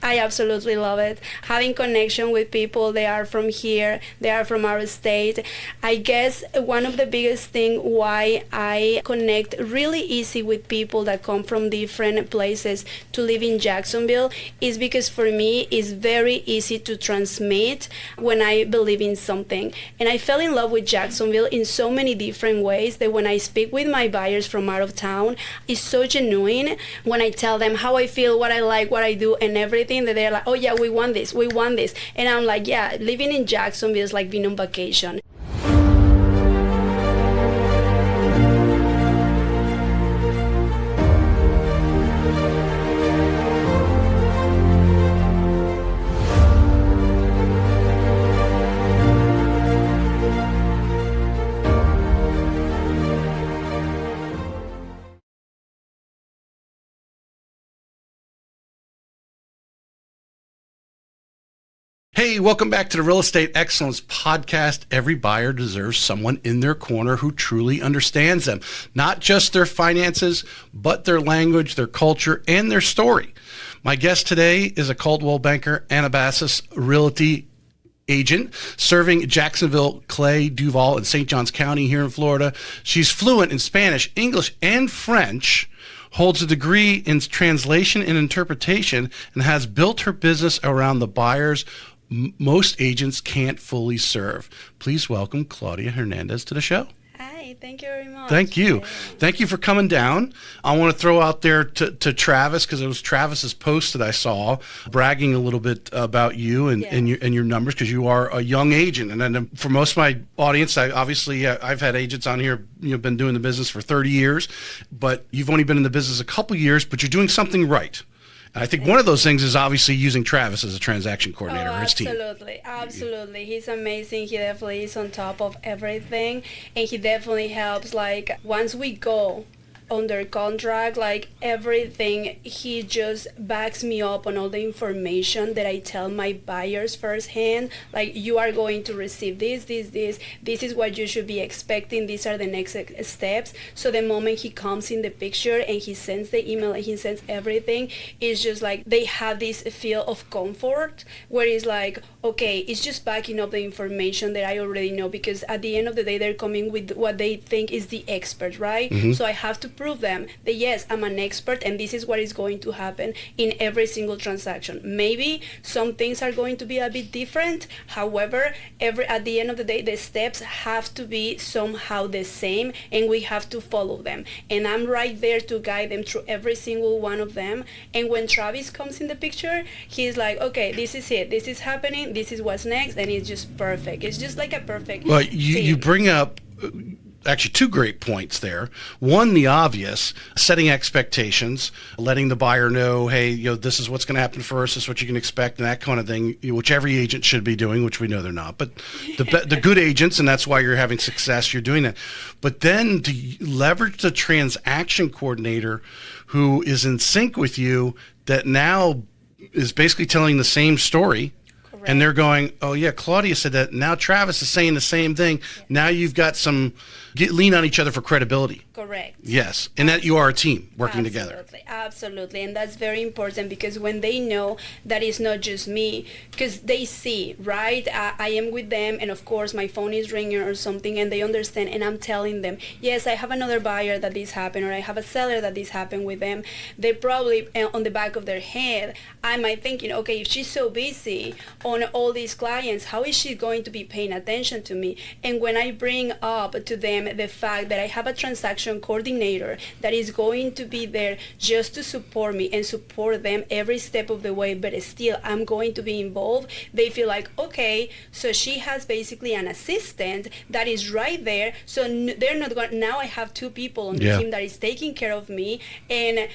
I absolutely love it. Having connection with people, they are from here, they are from our state. I guess one of the biggest thing why I connect really easy with people that come from different places to live in Jacksonville is because for me it's very easy to transmit when I believe in something. And I fell in love with Jacksonville in so many different ways that when I speak with my buyers from out of town, it's so genuine when I tell them how I feel, what I like, what I do, and everything. That they're like, oh yeah, we want this, and I'm like, yeah, living in Jacksonville is like being on vacation. Hey, welcome back to the Real Estate Excellence Podcast. Every buyer deserves someone in their corner who truly understands them, not just their finances, but their language, their culture, and their story. My guest today is a Coldwell banker, Anandale Realty agent serving Jacksonville, Clay, Duval, and St. Johns County here in Florida. She's fluent in Spanish, English, and French, holds a degree in translation and interpretation, and has built her business around the buyers most agents can't fully serve. Please welcome Claudia Hernandez to the show. Hi, thank you very much. Thank you. Thank you for coming down. I want to throw out there to Travis, because it was Travis's post that I saw bragging a little bit about you and your numbers, because you are a young agent. And then for most of my audience, I've had agents on here, been doing the business for 30 years, but you've only been in the business a couple years, but you're doing something right. And I think one of those things is obviously using Travis as a transaction coordinator for his team. Absolutely. He's amazing. He definitely is on top of everything. And he definitely helps, like, once we go under contract, like everything, he just backs me up on all the information that I tell my buyers firsthand. Like, you are going to receive this is what you should be expecting, these are the next steps. So the moment he comes in the picture and he sends the email and he sends everything, it's just like they have this feel of comfort where it's like, okay, it's just backing up the information that I already know, because at the end of the day they're coming with what they think is the expert, right? Mm-hmm. So I have to prove them that yes, I'm an expert and this is what is going to happen in every single transaction. Maybe some things are going to be a bit different. However, at the end of the day, the steps have to be somehow the same and we have to follow them. And I'm right there to guide them through every single one of them. And when Travis comes in the picture, he's like, okay, this is it. This is happening. This is what's next. And it's just perfect. It's just like a perfect Well, you bring up actually two great points there. One, the obvious, setting expectations, letting the buyer know, hey, this is what's going to happen first, this is what you can expect, and that kind of thing, which every agent should be doing, which we know they're not. But the good agents, and that's why you're having success, you're doing that. But then to leverage the transaction coordinator who is in sync with you, that now is basically telling the same story. Correct. And they're going, oh yeah, Claudia said that. Now Travis is saying the same thing. Yeah. Now you've got lean on each other for credibility. Correct. Yes. And that you are a team working together. Absolutely. And that's very important, because when they know that it's not just me, because they see, right? I am with them, and of course my phone is ringing or something, and they understand, and I'm telling them, yes, I have another buyer that this happened, or I have a seller that this happened with them. They probably, on the back of their head, I might thinking, okay, if she's so busy on all these clients, how is she going to be paying attention to me? And when I bring up to them the fact that I have a transaction coordinator that is going to be there just to support me and support them every step of the way, but still I'm going to be involved, they feel like, okay, so she has basically an assistant that is right there, so they're not going, now I have two people on the team that is taking care of me, and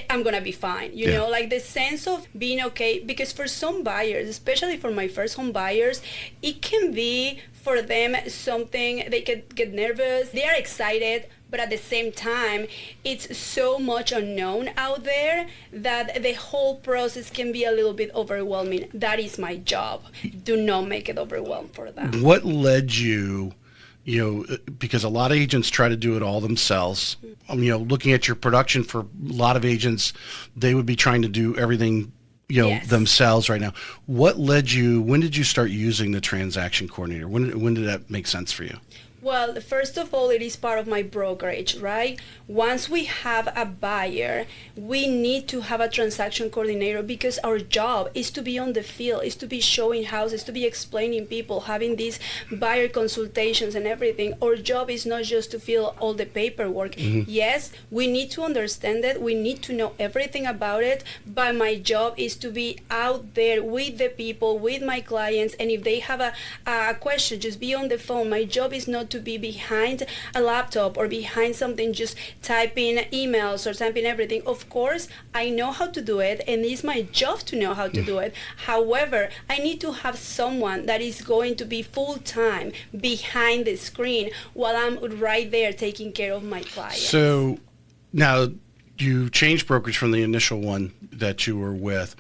I'm gonna be fine, you know, like the sense of being okay. Because for some buyers, especially for my first home buyers, it can be for them something, they could get nervous, they are excited, but at the same time, it's so much unknown out there that the whole process can be a little bit overwhelming. That is my job. Do not make it overwhelming for them. What led you, because a lot of agents try to do it all themselves. Looking at your production, for a lot of agents, they would be trying to do everything Yes. themselves right now. What led you? When did you start using the transaction coordinator? When did that make sense for you? Well, first of all, it is part of my brokerage, right? Once we have a buyer, we need to have a transaction coordinator because our job is to be on the field, is to be showing houses, to be explaining people, having these buyer consultations and everything. Our job is not just to fill all the paperwork. Yes, we need to understand it. We need to know everything about it. But my job is to be out there with the people, with my clients. And if they have a question, just be on the phone. My job is not to be behind a laptop or behind something just typing emails or typing everything. Of course, I know how to do it and it's my job to know how to do it. However, I need to have someone that is going to be full-time behind the screen while I'm right there taking care of my clients. So now you changed brokerage from the initial one that you were with.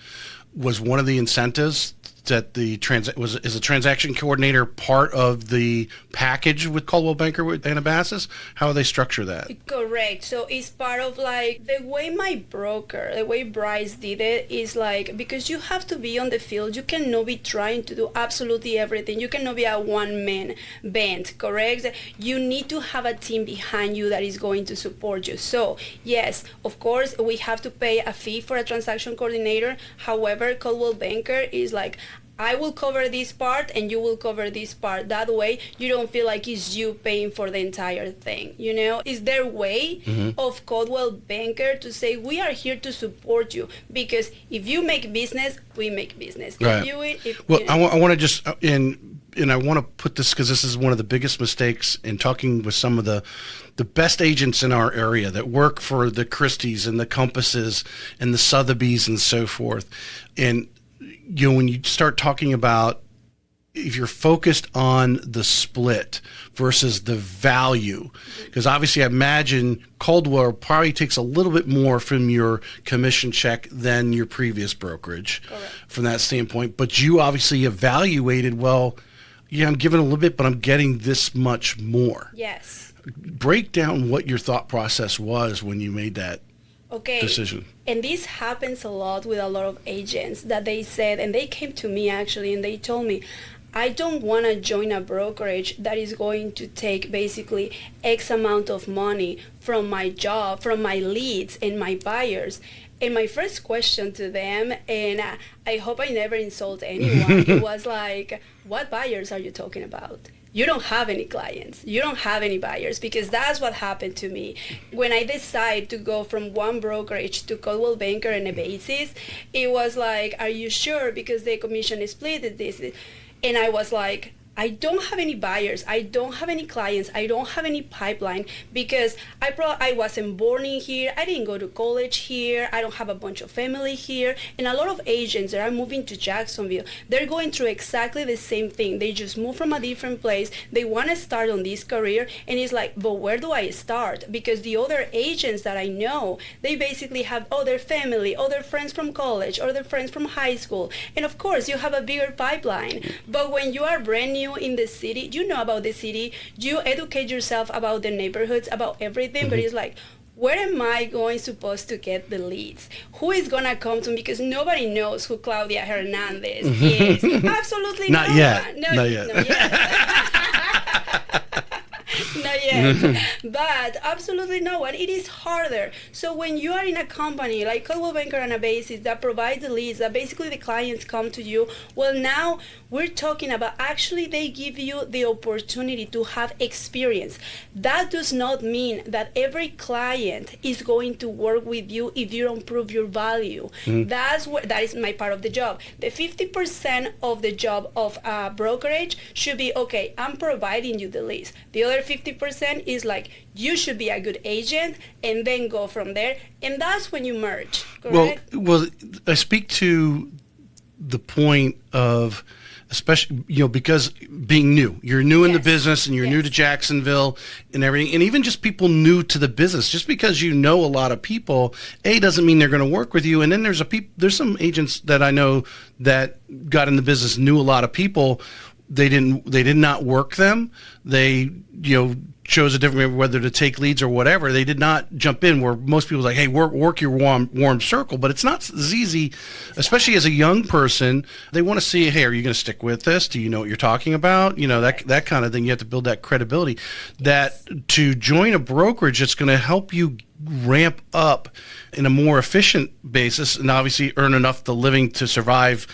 Was one of the incentives that is a transaction coordinator part of the package with Coldwell Banker with Anabasis? How do they structure that? Correct. So it's part of like the way the way Bryce did it is like, because you have to be on the field, you cannot be trying to do absolutely everything. You cannot be a one-man band, correct? You need to have a team behind you that is going to support you. So yes, of course, we have to pay a fee for a transaction coordinator. However, Coldwell Banker is like, I will cover this part and you will cover this part. That way you don't feel like it's you paying for the entire thing. Is their way of Coldwell Banker to say, we are here to support you, because if you make business, we make business. Right. I want to just, and I want to put this, because this is one of the biggest mistakes in talking with some of the best agents in our area that work for the Christies and the Compasses and the Sotheby's and so forth. And when you start talking about, if you're focused on the split versus the value, because obviously I imagine Coldwell probably takes a little bit more from your commission check than your previous brokerage. Correct. From that standpoint, but you obviously evaluated, well, yeah, I'm giving a little bit, but I'm getting this much more. Yes. Break down what your thought process was when you made that decision. And this happens a lot with a lot of agents that they said, and they came to me actually, and they told me, I don't want to join a brokerage that is going to take basically X amount of money from my job, from my leads and my buyers. And my first question to them, and I hope I never insult anyone, it was like, what buyers are you talking about? You don't have any clients. You don't have any buyers, because that's what happened to me. When I decided to go from one brokerage to Coldwell Banker and a Basis, it was like, are you sure? Because the commission is split this. And I was like, I don't have any buyers. I don't have any clients. I don't have any pipeline, because I wasn't born in here. I didn't go to college here. I don't have a bunch of family here. And a lot of agents that are moving to Jacksonville, they're going through exactly the same thing. They just moved from a different place. They want to start on this career. And it's like, but where do I start? Because the other agents that I know, they basically have other family, other friends from college, other friends from high school. And of course, you have a bigger pipeline. But when you are brand new in the city, you know about the city, you educate yourself about the neighborhoods, about everything, but it's like, where am I supposed to get the leads? Who is gonna come to me? Because nobody knows who Claudia Hernandez is. Absolutely not yet. Not yet. Not yet. But absolutely no one. It is harder. So when you are in a company like Coldwell Banker and a Basis that provide the leads, that basically the clients come to you, well, now we're talking about actually they give you the opportunity to have experience. That does not mean that every client is going to work with you if you don't prove your value. That is my part of the job. The 50% of the job of a brokerage should be, okay, I'm providing you the leads. The other 50% is like, you should be a good agent, and then go from there. And that's when you merge, correct? Well, I speak to the point of, especially, because being new, you're new in the business and you're new to Jacksonville and everything. And even just people new to the business, just because you know a lot of people, doesn't mean they're going to work with you. And then there's some agents that I know that got in the business, knew a lot of people. They did not work them. They, chose a different whether to take leads or whatever. They did not jump in where most people are like, hey, work your warm circle. But it's not as easy, especially as a young person. They want to see, hey, are you going to stick with this? Do you know what you're talking about? You know, that kind of thing. You have to build that credibility. That to join a brokerage, it's going to help you ramp up in a more efficient basis and obviously earn enough the living to survive,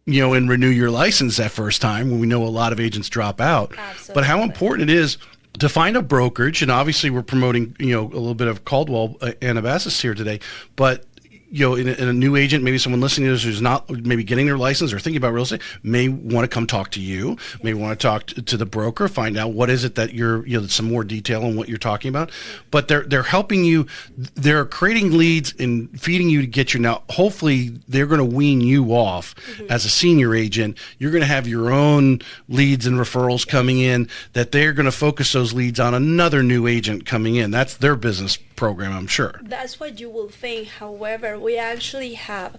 you know, and renew your license that first time, when we know a lot of agents drop out. Absolutely. But how important it is to find a brokerage, and obviously we're promoting, you know, a little bit of Coldwell Anabasis here today, but you know, in a new agent, maybe someone listening to this who's not maybe getting their license or thinking about real estate may want to come talk to you, may want to talk to the broker, find out what is it that you're, you know, some more detail on what you're talking about. But they're helping you, they're creating leads and feeding you to get you. Now, hopefully they're going to wean you off as a senior agent. You're going to have your own leads and referrals coming in that they're going to focus those leads on another new agent coming in. That's their business program, I'm sure. That's what you will think. However, we actually have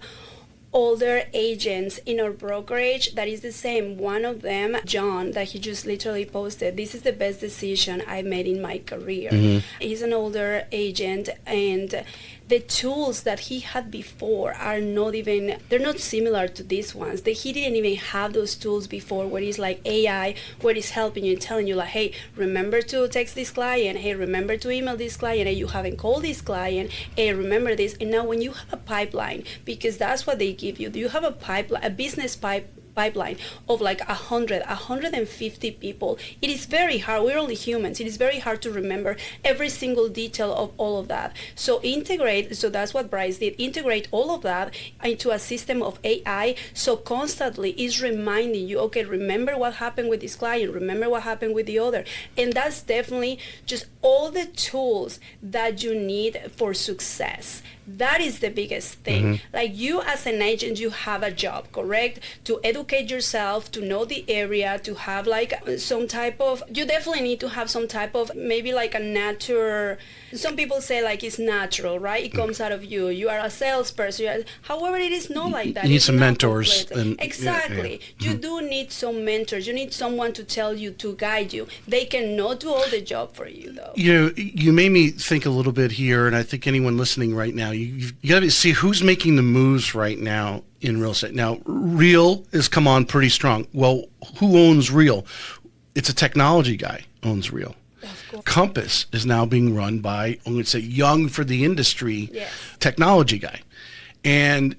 older agents in our brokerage that is the same. One of them, John, that he just literally posted, this is the best decision I made in my career. He's an older agent, and the tools that he had before are not even, they're not similar to these ones. He didn't even have those tools before, where it's like AI, where it's helping you, telling you like, hey, remember to text this client, hey, remember to email this client, hey, you haven't called this client, hey, remember this. And now when you have a pipeline, because that's what they give you, you have a pipeline, a business pipeline of like 150 people. It is very hard. We're only humans. It is very hard to remember every single detail of all of that. So that's what Bryce did, integrate all of that into a system of AI. So constantly is reminding you, okay, remember what happened with this client, remember what happened with the other. And that's definitely just all the tools that you need for success. That is the biggest thing. Like, you as an agent, you have a job, correct? To educate yourself, to know the area, to have like some type of, you definitely need to have some type of, maybe like a natural, some people say like it's natural, right? It comes out of you. You are a salesperson. However, it is not like that. You need It's some not mentors. Exactly. You do need some mentors. You need someone to tell you, to guide you. They cannot do all the job for you, though. You know, you made me think a little bit here, and I think anyone listening right now, you got to see who's making the moves right now in real estate. Now, Real has come on pretty strong. Well, who owns Real? It's a technology guy owns Real. Compass is now being run by, I'm going to say, young for the industry technology guy. And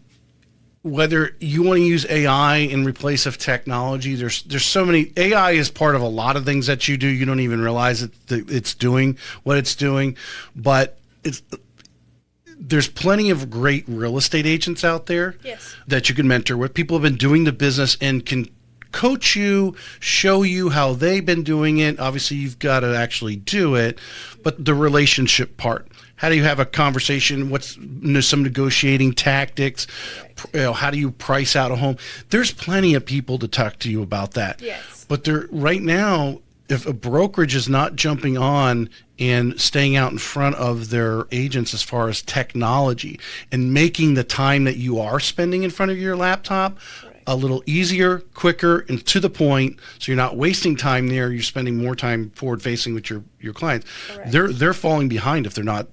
whether you want to use AI in replace of technology, there's so many. AI is part of a lot of things that you do. You don't even realize that it's doing what it's doing, but there's plenty of great real estate agents out there that you can mentor with. People have been doing the business and can coach you, show you how they've been doing it. Obviously, you've got to actually do it, but the relationship part. How do you have a conversation? What's some negotiating tactics? You know, how do you price out a home? There's plenty of people to talk to you about that. Yes. But right now, if a brokerage is not jumping on and staying out in front of their agents as far as technology and making the time that you are spending in front of your laptop a little easier, quicker, and to the point, so you're not wasting time there, you're spending more time forward facing with your clients. They're falling behind if they're not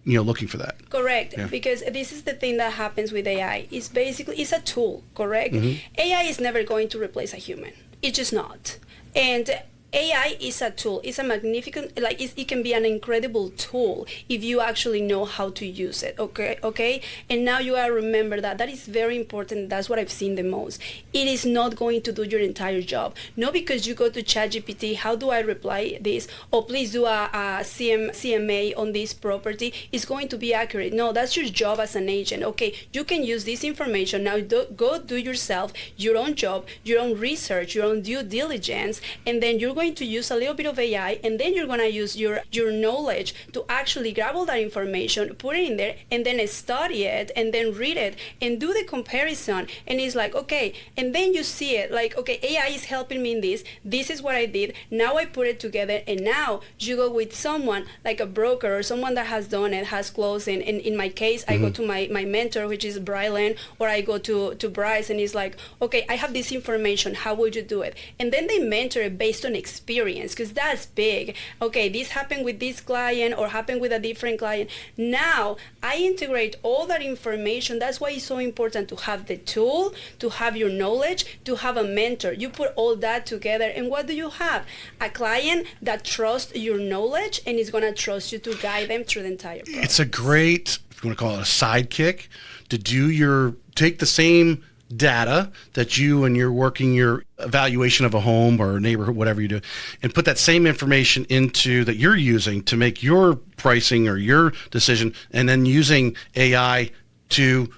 looking for that. Correct. Because this is the thing that happens with AI. It's basically, it's a tool, correct? AI is never going to replace a human. It's just not. And AI is a tool. It's a magnificent, it can be an incredible tool if you actually know how to use it, okay? And now you gotta remember that is very important. That's what I've seen the most. It is not going to do your entire job. Not because you go to ChatGPT, how do I reply this? Or please do a CMA on this property. It's going to be accurate. No, that's your job as an agent. Okay, you can use this information. Now go do yourself, your own job, your own research, your own due diligence, and then you're going to use a little bit of AI, and then you're going to use your knowledge to actually grab all that information, put it in there, and then study it, and then read it, and do the comparison. And it's like, okay, and then you see it, like, okay, AI is helping me in this is what I did, now I put it together, and now you go with someone like a broker or someone that has done it, has closed, and in my case, I go to my mentor, which is Brylan, or I go to Bryce, and he's like, okay, I have this information, how would you do it? And then they mentor it based on experience, because that's big. Okay, this happened with this client or happened with a different client. Now I integrate all that information. That's why it's so important to have the tool, to have your knowledge, to have a mentor. You put all that together, and what do you have? A client that trusts your knowledge and is going to trust you to guide them through the entire process. It's a great, if you want to call it a sidekick, to take the same data that you and you're working your evaluation of a home or a neighborhood, whatever you do, and put that same information into that you're using to make your pricing or your decision, and then using AI to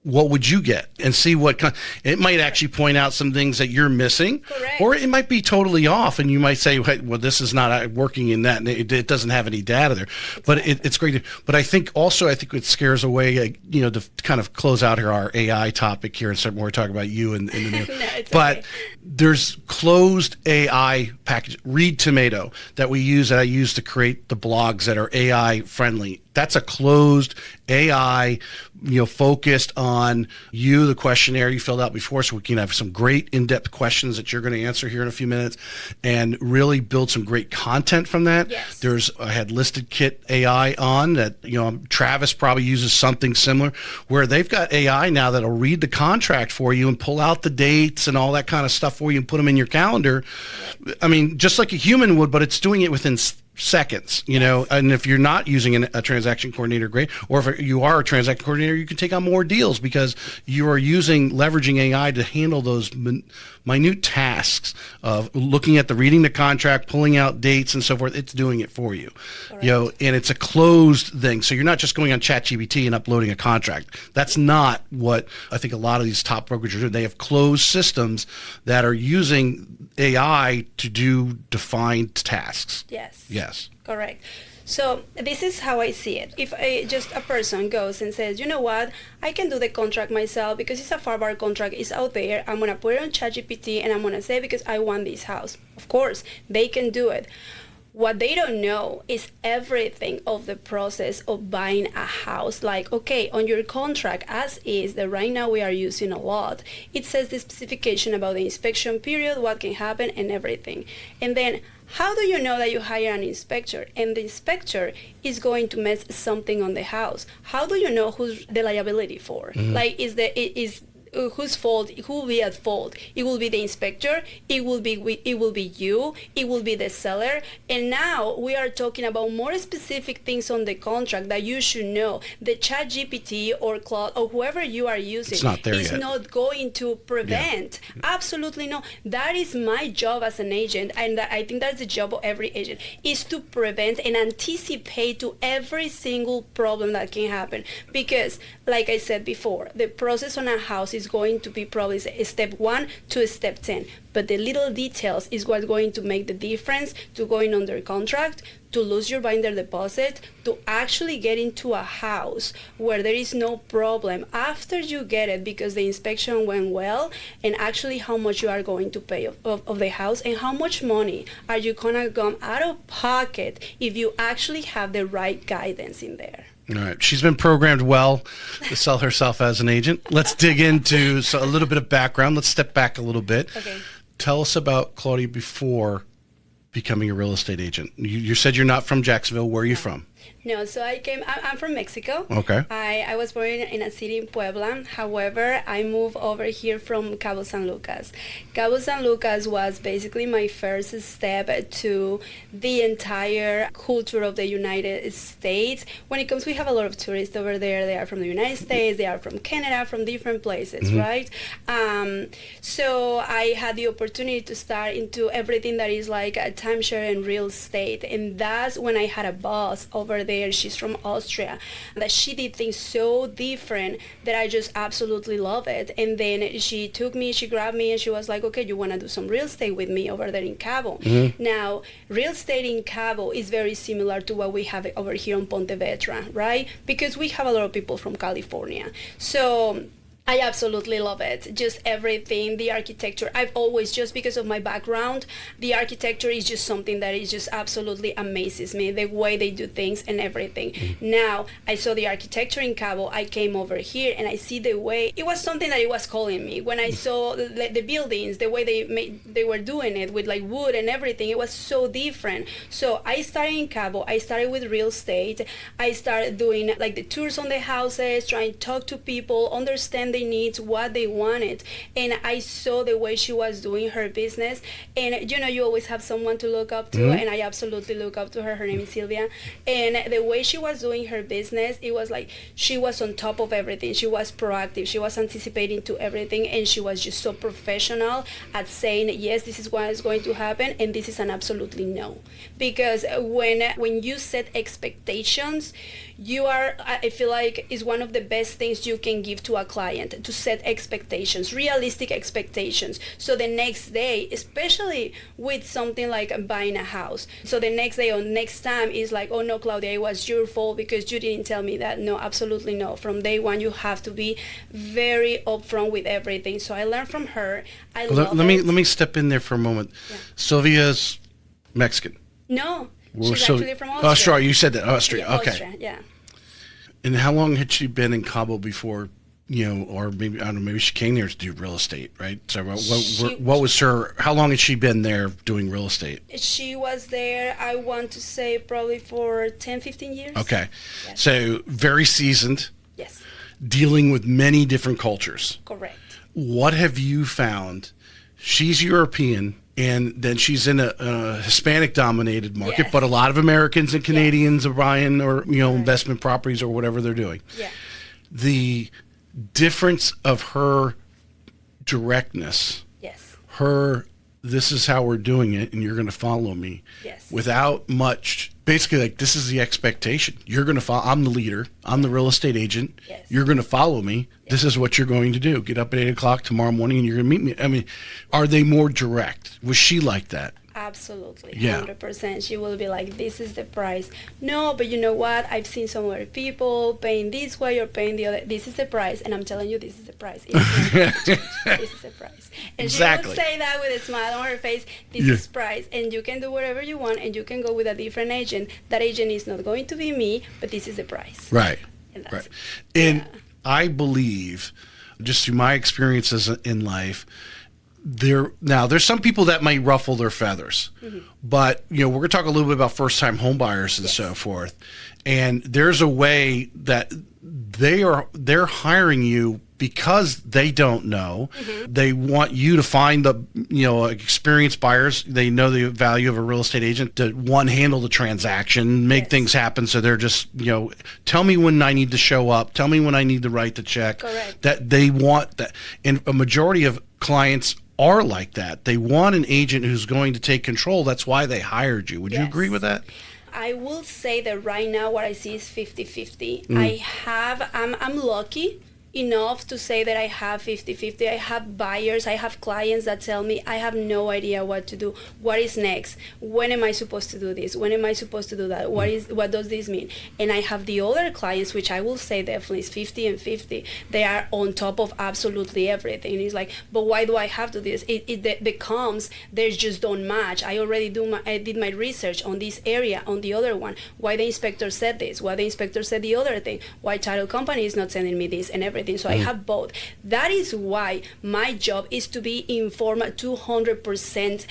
what would you get and see it might actually point out some things that you're missing. Correct. Or it might be totally off and you might say, well, this is not working in that, and it doesn't have any data there. Exactly. But it's great. But I think it scares away, to kind of close out here our AI topic here, and we're talking about you and the new. No, but okay. There's closed AI package, Read Tomato, that I use to create the blogs that are AI friendly. That's a closed AI, focused on you, the questionnaire you filled out before, so we can have some great in-depth questions that you're going to answer here in a few minutes, and really build some great content from that. Yes. I had listed Kit AI on that, Travis probably uses something similar, where they've got AI now that'll read the contract for you and pull out the dates and all that kind of stuff for you and put them in your calendar. I mean, just like a human would, but it's doing it within seconds, and if you're not using a transaction coordinator, great. Or if you are a transaction coordinator, you can take on more deals because you are leveraging AI to handle those minute tasks of looking at reading the contract, pulling out dates and so forth. It's doing it for you, Correct. And it's a closed thing. So you're not just going on ChatGPT and uploading a contract. That's not what I think a lot of these top brokerages do. They have closed systems that are using AI to do defined tasks. Yes. Yes. Correct. So this is how I see it. If just a person goes and says, you know what, I can do the contract myself because it's a 5-bar contract, it's out there, I'm going to put it on ChatGPT and I'm going to say because I want this house. Of course, they can do it. What they don't know is everything of the process of buying a house. Like, okay, on your contract, as is, that right now we are using a lot, it says the specification about the inspection period, what can happen, and everything. And then, how do you know that you hire an inspector and the inspector is going to mess something on the house? How do you know who's the liability for? Mm-hmm. Like, is whose fault? Who will be at fault? It will be the inspector. It will be you. It will be the seller. And now we are talking about more specific things on the contract that you should know. The ChatGPT or Claude or whoever you are using is not going to prevent. Yeah. Absolutely no. That is my job as an agent, and I think that's the job of every agent, is to prevent and anticipate to every single problem that can happen. Because, like I said before, the process on a house is going to be probably step 1 to step 10, but the little details is what's going to make the difference to going under contract, to lose your binder deposit, to actually get into a house where there is no problem after you get it because the inspection went well, and actually how much you are going to pay of the house and how much money are you gonna come out of pocket if you actually have the right guidance in there. All right. She's been programmed well to sell herself as an agent. Let's dig into a little bit of background. Let's step back a little bit. Okay. Tell us about Claudia before becoming a real estate agent. You said you're not from Jacksonville. Where are you from? No, so I'm from Mexico. Okay. I was born in a city in Puebla. However, I moved over here from Cabo San Lucas. Cabo San Lucas was basically my first step to the entire culture of the United States. When it comes, we have a lot of tourists over there. They are from the United States, they are from Canada, from different places, mm-hmm. right? So I had the opportunity to start into everything that is like a timeshare and real estate. And that's when I had a boss over there. She's from Austria, that she did things so different that I just absolutely love it. And then she grabbed me and she was like, okay, you want to do some real estate with me over there in Cabo? Mm-hmm. Now, real estate in Cabo is very similar to what we have over here on Ponte Vedra, right? Because we have a lot of people from California. So I absolutely love it. Just everything, the architecture. I've always, just because of my background, the architecture is just something that is just absolutely amazes me, the way they do things and everything. Now, I saw the architecture in Cabo. I came over here and I see the way, it was something that it was calling me. When I saw the buildings, the way they were doing it with like wood and everything, it was so different. So I started in Cabo. I started with real estate. I started doing like the tours on the houses, trying to talk to people, understand their needs, what they wanted. And I saw the way she was doing her business. And you know, you always have someone to look up to, and I absolutely look up to her. Her name is Sylvia. And the way she was doing her business, it was like she was on top of everything. She was proactive. She was anticipating to everything, and she was just so professional at saying, yes, this is what is going to happen, and this is an absolutely no. Because when you set expectations, you are, I feel like, is one of the best things you can give to a client, to set expectations, realistic expectations. So the next day, especially with something like buying a house, so the next day or next time is like, oh no, Claudia, it was your fault because you didn't tell me that. No, absolutely no. From day one, you have to be very upfront with everything. So I learned from her. Let me step in there for a moment. Yeah. Sylvia's Mexican. No. She's actually from Austria. Austria, you said that. Austria, yeah, okay. Austria, yeah. And how long had she been in Cabo before, you know, or maybe, I don't know, maybe she came there to do real estate, right? So what was her, how long had she been there doing real estate? She was there, I want to say, probably for 10, 15 years. Okay. Yes. So very seasoned. Yes. Dealing with many different cultures. Correct. What have you found? She's European, and then she's in a Hispanic-dominated market, Yes. but a lot of Americans and Canadians are buying, or you know, Right. investment properties or whatever they're doing. Yeah. The difference of her directness, Yes. her, this is how we're doing it, and you're going to follow me. Yes. Without much, basically, like, this is the expectation. You're going to follow. I'm the leader. I'm the real estate agent. Yes. You're going to follow me. Yes. This is what you're going to do. Get up at 8 o'clock tomorrow morning, and you're going to meet me. I mean, are they more direct? Was she like that? Absolutely, Yeah. 100%. She will be like, this is the price. No, but you know what? I've seen some other people paying this way or paying the other. This is the price, and I'm telling you, this is the price. It's not going to change. This is the price. And Exactly. she would say that with a smile on her face. This Yeah. is price, and you can do whatever you want, and you can go with a different agent. That agent is not going to be me, but this is the price. Right. And that's Right. it. And Yeah. I believe, just through my experiences in life, there's some people that might ruffle their feathers, but you know, we're going to talk a little bit about first-time home buyers and so forth. And there's a way that they're hiring you because they don't know. They want you to find the, you know, experienced buyers. They know the value of a real estate agent to handle the transaction, make Yes. things happen. So they're just, you know, tell me when I need to show up. Tell me when I need to write the check. Correct. That they want that. And a majority of clients are like that. They want an agent who's going to take control. That's why they hired you. Would you Yes. agree with that? I will say that right now what I see is 50-50. I'm lucky enough to say that I have 50-50. I have buyers, I have clients that tell me I have no idea what to do. What is next? When am I supposed to do this? When am I supposed to do that? What does this mean? And I have the other clients, which I will say definitely is 50 and 50. They are on top of absolutely everything. And it's like, but why do I have to do this? It becomes, they just don't match. I did my research on this area, on the other one. Why the inspector said this? Why the inspector said the other thing? Why title company is not sending me this and everything? So I have both. That is why my job is to be informed 200%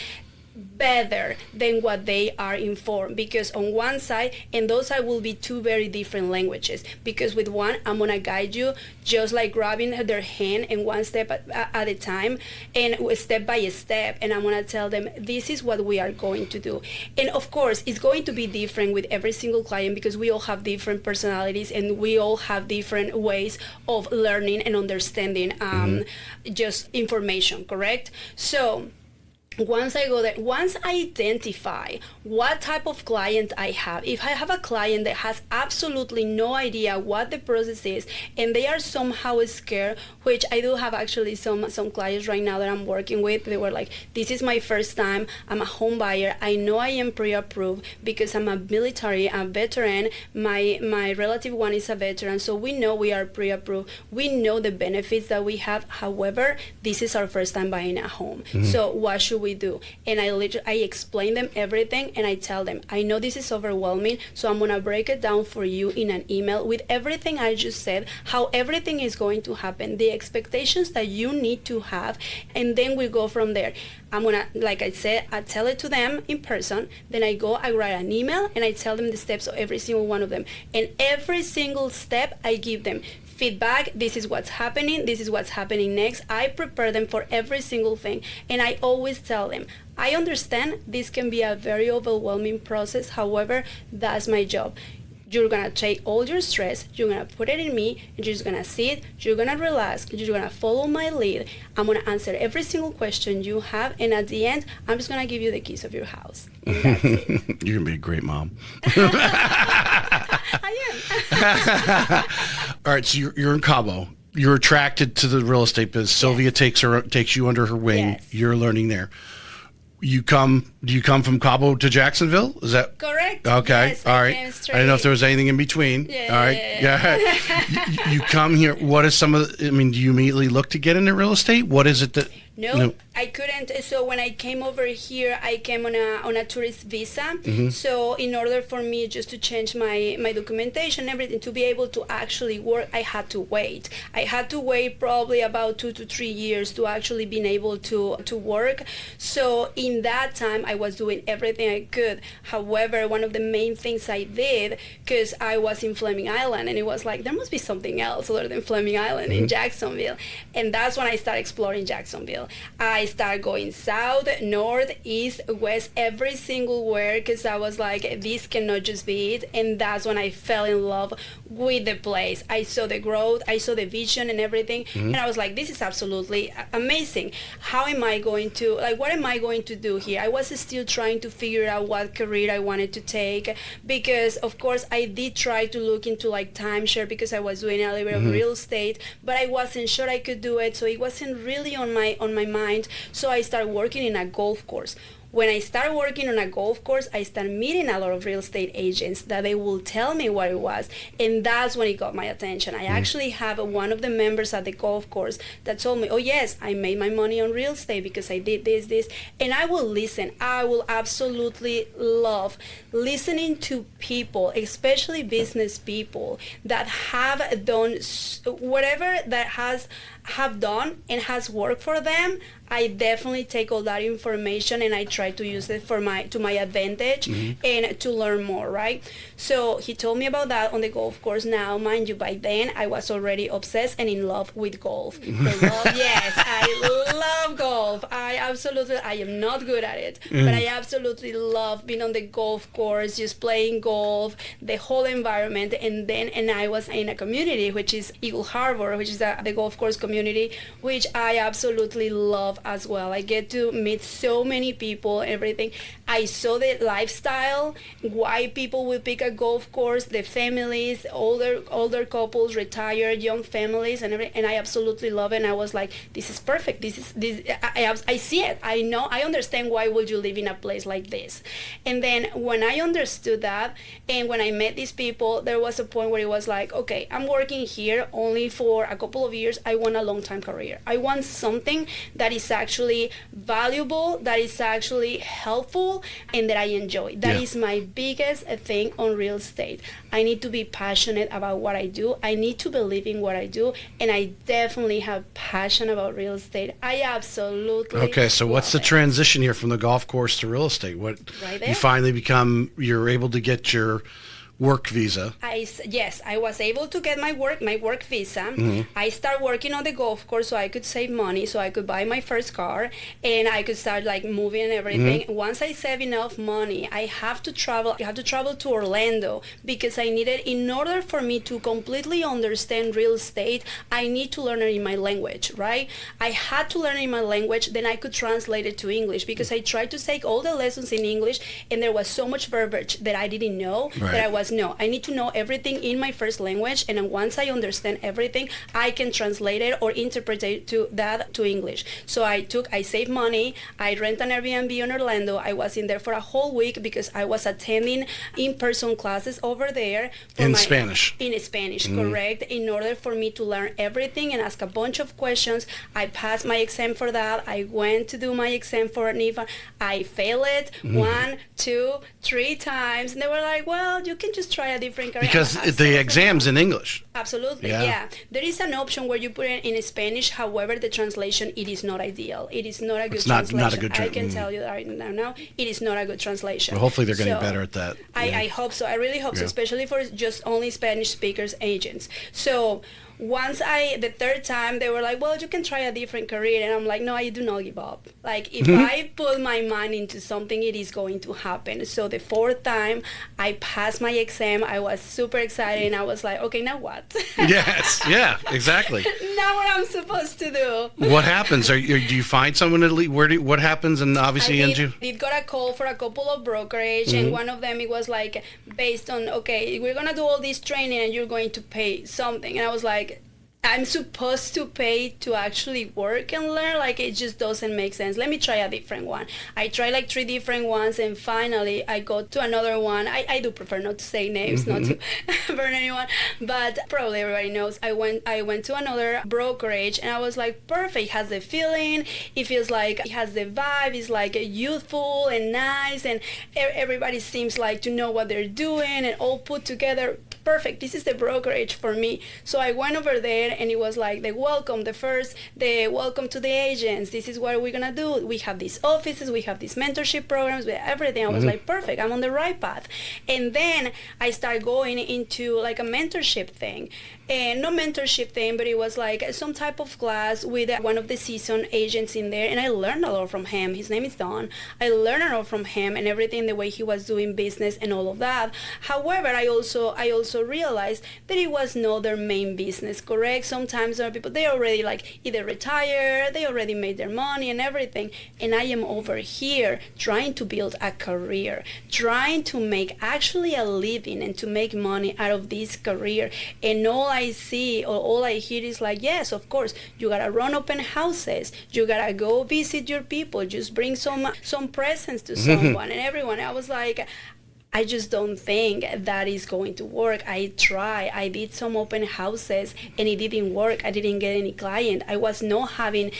better than what they are informed, because on one side and those side will be two very different languages, because with one I'm gonna guide you just like grabbing their hand and one step at a time and step by step, and I'm gonna tell them this is what we are going to do. And of course it's going to be different with every single client, because we all have different personalities and we all have different ways of learning and understanding just information, correct? So Once I go there, once I identify what type of client I have, if I have a client that has absolutely no idea what the process is and they are somehow scared, which I do have actually some clients right now that I'm working with, they were like, this is my first time, I'm a home buyer, I know I am pre-approved because I'm a military, I'm a veteran, my relative one is a veteran, so we know we are pre-approved, we know the benefits that we have, however, this is our first time buying a home. So what should we do? And I explain them everything, and I tell them, I know this is overwhelming, so I'm gonna break it down for you in an email with everything I just said, how everything is going to happen, the expectations that you need to have, and then we go from there. I'm gonna, like I said, I tell it to them in person, then I write an email, and I tell them the steps of every single one of them, and every single step I give them feedback. This is what's happening, this is what's happening next. I prepare them for every single thing, and I always tell them, I understand this can be a very overwhelming process, however, that's my job. You're gonna take all your stress, you're gonna put it in me, and you're just gonna sit, you're gonna relax, you're gonna follow my lead. I'm gonna answer every single question you have, and at the end, I'm just gonna give you the keys of your house. And that's it. You're gonna be a great mom. I am. All right, so you're in Cabo. You're attracted to the real estate business. Sylvia takes you under her wing. Yes. You're learning there. Do you come from Cabo to Jacksonville? Is that Correct? okay? Yes, all I right. came I straight. didn't know if there was anything in between. Yeah, all right. Yeah. You come here. What is some of? Do you immediately look to get into real estate? What is it that? No, I couldn't. So when I came over here, I came on a tourist visa. So in order for me just to change my documentation, everything, to be able to actually work, I had to wait. I had to wait probably about 2 to 3 years to actually being able to work. So in that time, I was doing everything I could. However, one of the main things I did, because I was in Fleming Island, and it was like, there must be something else other than Fleming Island in Jacksonville. And that's when I started exploring Jacksonville. I started going south, north, east, west, every single where, because I was like, this cannot just be it. And that's when I fell in love with the place. I saw the growth, I saw the vision and everything, and I was like, this is absolutely amazing. How am I going to, what am I going to do here? I was still trying to figure out what career I wanted to take, because of course I did try to look into timeshare, because I was doing a little bit of real estate, but I wasn't sure I could do it, so it wasn't really on my mind. So I started working in a golf course. When I started working on a golf course, I started meeting a lot of real estate agents that they will tell me what it was, and that's when it got my attention. I actually have one of the members at the golf course that told me, oh yes, I made my money on real estate because I did this, and I will listen. I will absolutely love listening to people, especially business people that have done whatever that have done and has worked for them. I definitely take all that information and I try to use it to my advantage and to learn more, right? So he told me about that on the golf course. Now, mind you, by then I was already obsessed and in love with golf. Yes, I love golf. I am not good at it, but I absolutely love being on the golf course, just playing golf, the whole environment. And I was in a community, which is Eagle Harbor, which is the golf course community, which I absolutely love as well. I get to meet so many people, everything. I saw the lifestyle, why people will pick a golf course, the families, older couples, retired, young families, and everything. And I absolutely love it. And I was like, this is perfect. I see it. I know. I understand why would you live in a place like this. And then when I understood that, and when I met these people, there was a point where it was like, okay, I'm working here only for a couple of years. I want a long-time career. I want something that is actually valuable, that is actually helpful, and that I enjoy. That is my biggest thing on real estate. I need to be passionate about what I do. I need to believe in what I do, and I definitely have passion about real estate. I absolutely Okay, so what's the transition here from the golf course to real estate? What right there? you're able to get your work visa. Yes, I was able to get my work visa. I started working on the golf course so I could save money, so I could buy my first car, and I could start like moving and everything. Once I save enough money, I have to travel to Orlando because I needed, in order for me to completely understand real estate, I need to learn it in my language, right? I had to learn it in my language, then I could translate it to English, because I tried to take all the lessons in English and there was so much verbiage that I didn't know, that I need to know everything in my first language, and then once I understand everything, I can translate it or interpret it to English. So I saved money, I rent an Airbnb in Orlando. I was in there for a whole week because I was attending in-person classes over there. In Spanish, correct, in order for me to learn everything and ask a bunch of questions. I passed my exam for that. I went to do my exam for NIFA. I failed it 1, 2, 3 times, and they were like, well, you can just try a different career. Because the exam's in English. Absolutely, yeah. There is an option where you put it in Spanish. However, the translation, it is not ideal. It is not a good translation. Not a good I can tell you that right now. It is not a good translation. Well, hopefully they're getting better at that. I hope so. I really hope so, especially for just only Spanish speakers agents. So once the third time, they were like, well, you can try a different career. And I'm like, no, I do not give up. Like, if I put my mind into something, it is going to happen. So the fourth time, I passed my exam. I was super excited. And I was like, okay, now what? Yes, yeah, exactly. Now what I'm supposed to do. What happens? Do you find someone to leave? What happens? And obviously, I did got a call for a couple of brokerage. And one of them, it was like, based on, okay, we're going to do all this training and you're going to pay something. And I was like, I'm supposed to pay to actually work and learn? Like, it just doesn't make sense. Let me try a different one. I tried like 3 different ones, and finally I got to another one. I do prefer not to say names, not to burn anyone, but probably everybody knows. I went to another brokerage, and I was like, perfect. It has the feeling. It feels like it has the vibe. It's like youthful and nice, and everybody seems like to know what they're doing and all put together. Perfect. This is the brokerage for me. So I went over there, and it was like the welcome to the agents. This is what we're gonna do. We have these offices, we have these mentorship programs, we have everything. I was like, perfect, I'm on the right path. And then I started going into like a mentorship thing. And no mentorship thing, but it was like some type of class with one of the seasoned agents in there, and I learned a lot from him. His name is Don. I learned a lot from him and everything, the way he was doing business and all of that. However, I also realized that it was not their main business, correct? Sometimes there are people, they already like either retired, they already made their money and everything, and I am over here trying to build a career, trying to make actually a living and to make money out of this career. And all I see or all I hear is like, yes, of course, you gotta run open houses, you gotta go visit your people, just bring some presents to someone and everyone. I was like, I just don't think that is going to work. I did some open houses and it didn't work. I didn't get any client. I was not having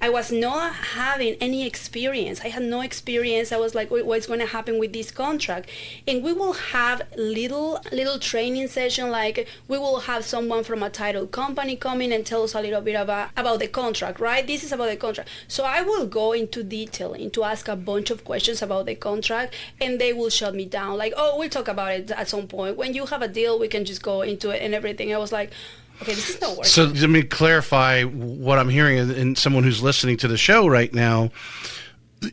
any experience. I had no experience. I was like, what's going to happen with this contract? And we will have little training session, like we will have someone from a title company come in and tell us a little bit about the contract, right? This is about the contract. So I will go into detail, to ask a bunch of questions about the contract, and they will shut me down. Like, oh, we'll talk about it at some point. When you have a deal, we can just go into it and everything. I was like, okay, this is not working. So let me clarify what I'm hearing, and someone who's listening to the show right now.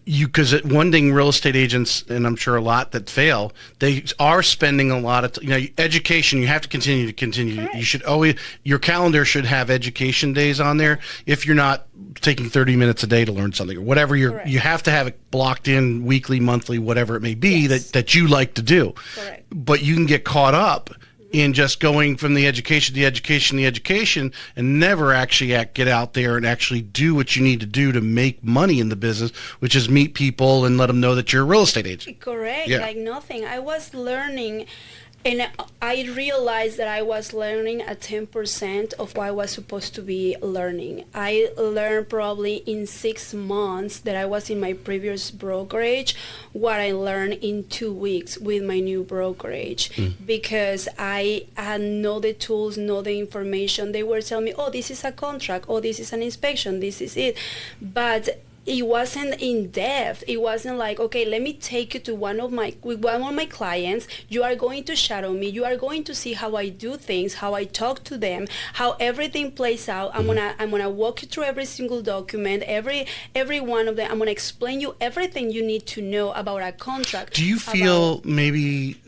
Because one thing real estate agents, and I'm sure a lot that fail, they are spending a lot of education. You have to continue. Correct. You should always, your calendar should have education days on there. If you're not taking 30 minutes a day to learn something or whatever, you have to have it blocked in weekly, monthly, whatever it may be, yes, that you like to do. Correct. But you can get caught up in just going from the education, and never actually get out there and actually do what you need to do to make money in the business, which is meet people and let them know that you're a real estate agent. Correct. Yeah. Like nothing. I was learning, and I realized that I was learning at 10% of what I was supposed to be learning. I learned probably in 6 months that I was in my previous brokerage what I learned in 2 weeks with my new brokerage, because I had know the tools, know the information. They were telling me, oh, this is a contract, oh, this is an inspection, this is it. But it wasn't in depth. It wasn't like, okay, let me take you to one of my clients. You are going to shadow me. You are going to see how I do things, how I talk to them, how everything plays out. I'm gonna walk you through every single document, every one of them. I'm gonna explain you everything you need to know about a contract. Do you feel maybe,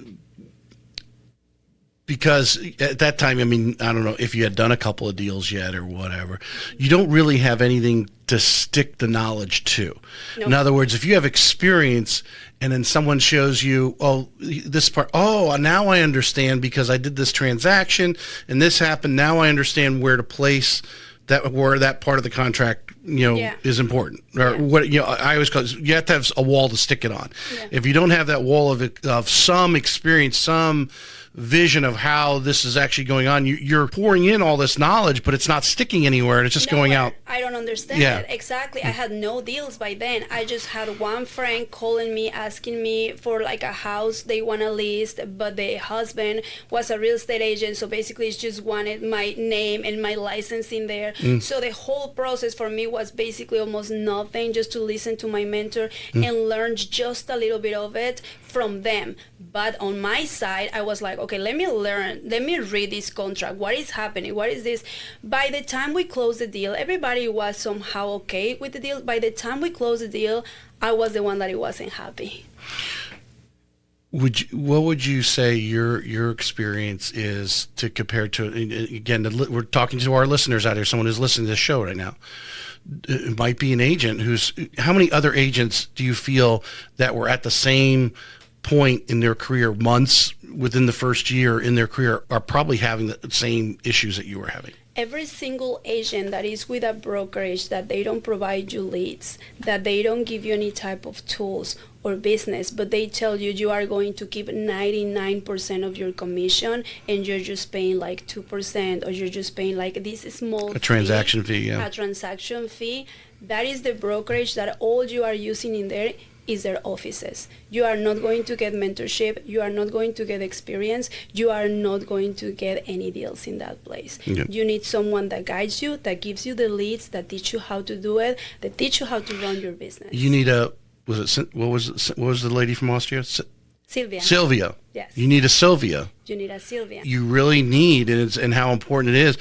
because at that time, I mean, I don't know if you had done a couple of deals yet or whatever, you don't really have anything to stick the knowledge to. Nope. In other words, if you have experience and then someone shows you, oh, this part, oh, now I understand because I did this transaction and this happened. Now I understand where to place that, where that part of the contract, is important. Or what, I always call it, you have to have a wall to stick it on. Yeah. If you don't have that wall of some experience, some vision of how this is actually going on, you're pouring in all this knowledge, but it's not sticking anywhere, and it's just going out. I don't understand it. Exactly. I had no deals by then. I just had one friend calling me, asking me for like a house they want to list, but the husband was a real estate agent, so basically he just wanted my name and my license in there. So the whole process for me was basically almost nothing, just to listen to my mentor and learn just a little bit of it from them. But on my side, I was like, okay, let me read this contract. What is happening? What is this? By the time we closed the deal, everybody was somehow okay with the deal. By the time we closed the deal, I was the one that wasn't happy. What would you say your experience is to compare to, again, we're talking to our listeners out here, someone who's listening to this show right now. It might be an agent how many other agents do you feel that were at the same point in their career, months within the first year in their career, are probably having the same issues that you were having? Every single agent that is with a brokerage, that they don't provide you leads, that they don't give you any type of tools or business, but they tell you you are going to keep 99% of your commission and you're just paying like 2%, or you're just paying like this small a transaction fee. A transaction fee. That is the brokerage that all you are using in there is their offices. You are not going to get mentorship. You are not going to get experience. You are not going to get any deals in that place. Yep. You need someone that guides you, that gives you the leads, that teach you how to do it, that teach you how to run your business. You need what was the lady from Austria? Sylvia. Yes. You need a Sylvia. You need a Sylvia. You really need, and how important it is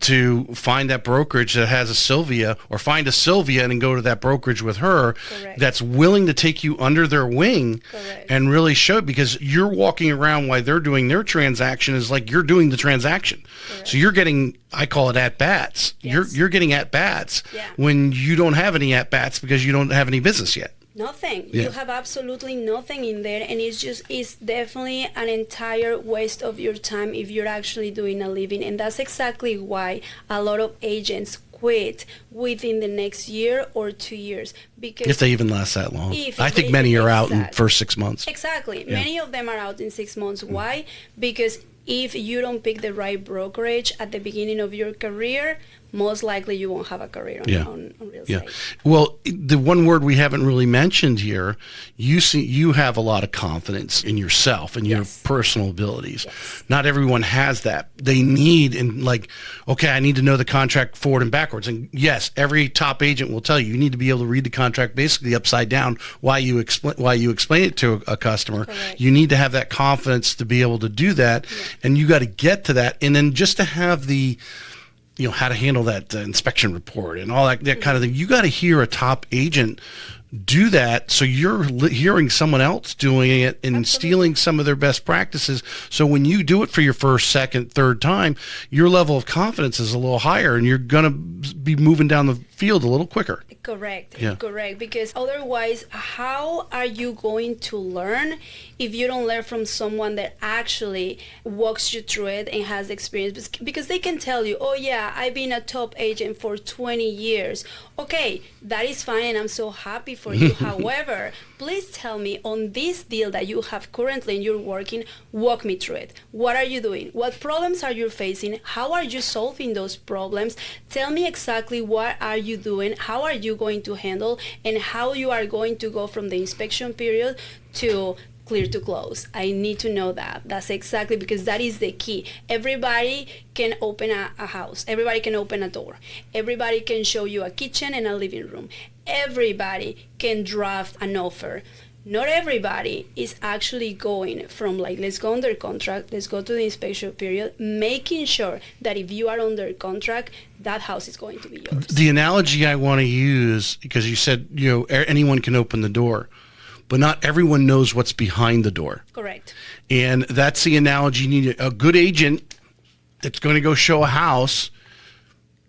to find that brokerage that has a Sylvia, or find a Sylvia and then go to that brokerage with her. Correct. That's willing to take you under their wing. Correct. And really show it, because you're walking around while they're doing their transaction is like you're doing the transaction. Correct. So you're getting, I call it at-bats. Yes. You're getting at-bats when you don't have any at-bats because you don't have any business yet. Nothing. Yeah. You have absolutely nothing in there, and it's definitely an entire waste of your time if you're actually doing a living. And that's exactly why a lot of agents quit within the next year or 2 years. Because if they even last that long. I think many are out in the first 6 months. Exactly. Yeah. Many of them are out in 6 months. Why? Because if you don't pick the right brokerage at the beginning of your career, most likely you won't have a career on real estate. Yeah. Well, the one word we haven't really mentioned here, you have a lot of confidence in yourself and your personal abilities. Yes. Not everyone has that. They need, okay, I need to know the contract forward and backwards. And yes, every top agent will tell you need to be able to read the contract basically upside down while you explain it to a customer. Correct. You need to have that confidence to be able to do that, and you got to get to that. And then just to have the how to handle that inspection report and all that kind of thing. You got to hear a top agent do that, so you're hearing someone else doing it and stealing some of their best practices. So when you do it for your first, second, third time, your level of confidence is a little higher, and you're going to be moving down the field a little quicker. Correct. Yeah. Correct. Because otherwise, how are you going to learn if you don't learn from someone that actually walks you through it and has experience? Because they can tell you, oh yeah, I've been a top agent for 20 years. Okay, that is fine, and I'm so happy for you. However, please tell me, on this deal that you have currently and you're working, walk me through it. What are you doing? What problems are you facing? How are you solving those problems? Tell me exactly what are you doing? How are you going to handle, and how you are going to go from the inspection period to clear to close. I need to know that. That's exactly, because that is the key. Everybody can open a house. Everybody can open a door. Everybody can show you a kitchen and a living room. Everybody can draft an offer. Not everybody is actually going from like, let's go under contract, let's go to the inspection period, making sure that if you are under contract, that house is going to be yours. The analogy I want to use, because you said, anyone can open the door, but not everyone knows what's behind the door. Correct. And that's the analogy. You need a good agent that's going to go show a house,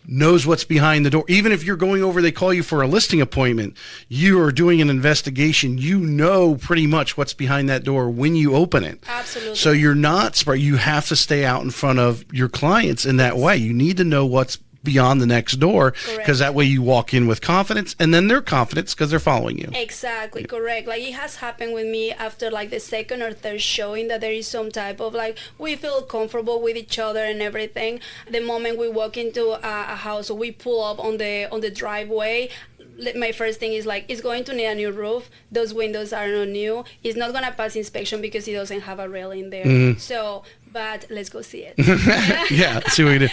knows what's behind the door. Even if you're going over, they call you for a listing appointment, you are doing an investigation, you know pretty much what's behind that door when you open it. Absolutely. So you're not smart. You have to stay out in front of your clients in that way. You need to know what's beyond the next door, because that way you walk in with confidence, and then they're confident because they're following you. Exactly, correct. Like, it has happened with me after like the second or third showing that there is some type of like, we feel comfortable with each other and everything. The moment we walk into a house, we pull up on the driveway, my first thing is like, it's going to need a new roof. Those windows are not new. It's not going to pass inspection because it doesn't have a railing there. Mm-hmm. So, but let's go see it. Yeah, see what we do.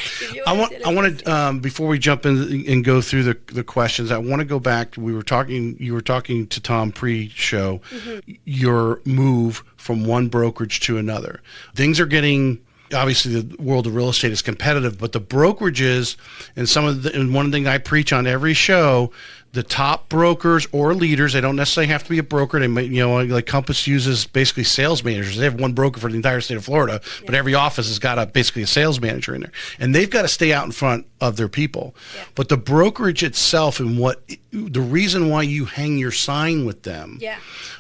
I want to before we jump in and go through the questions, I want to go back. You were talking to Tom pre-show, mm-hmm. your move from one brokerage to another. Things are getting, obviously the world of real estate is competitive, but the brokerages and one thing I preach on every show, the top brokers or leaders, they don't necessarily have to be a broker. They might, like Compass uses basically sales managers. They have one broker for the entire state of Florida, yeah. But every office has got basically a sales manager in there, and they've got to stay out in front of their people. Yeah. But the brokerage itself, and the reason why you hang your sign with them, yeah.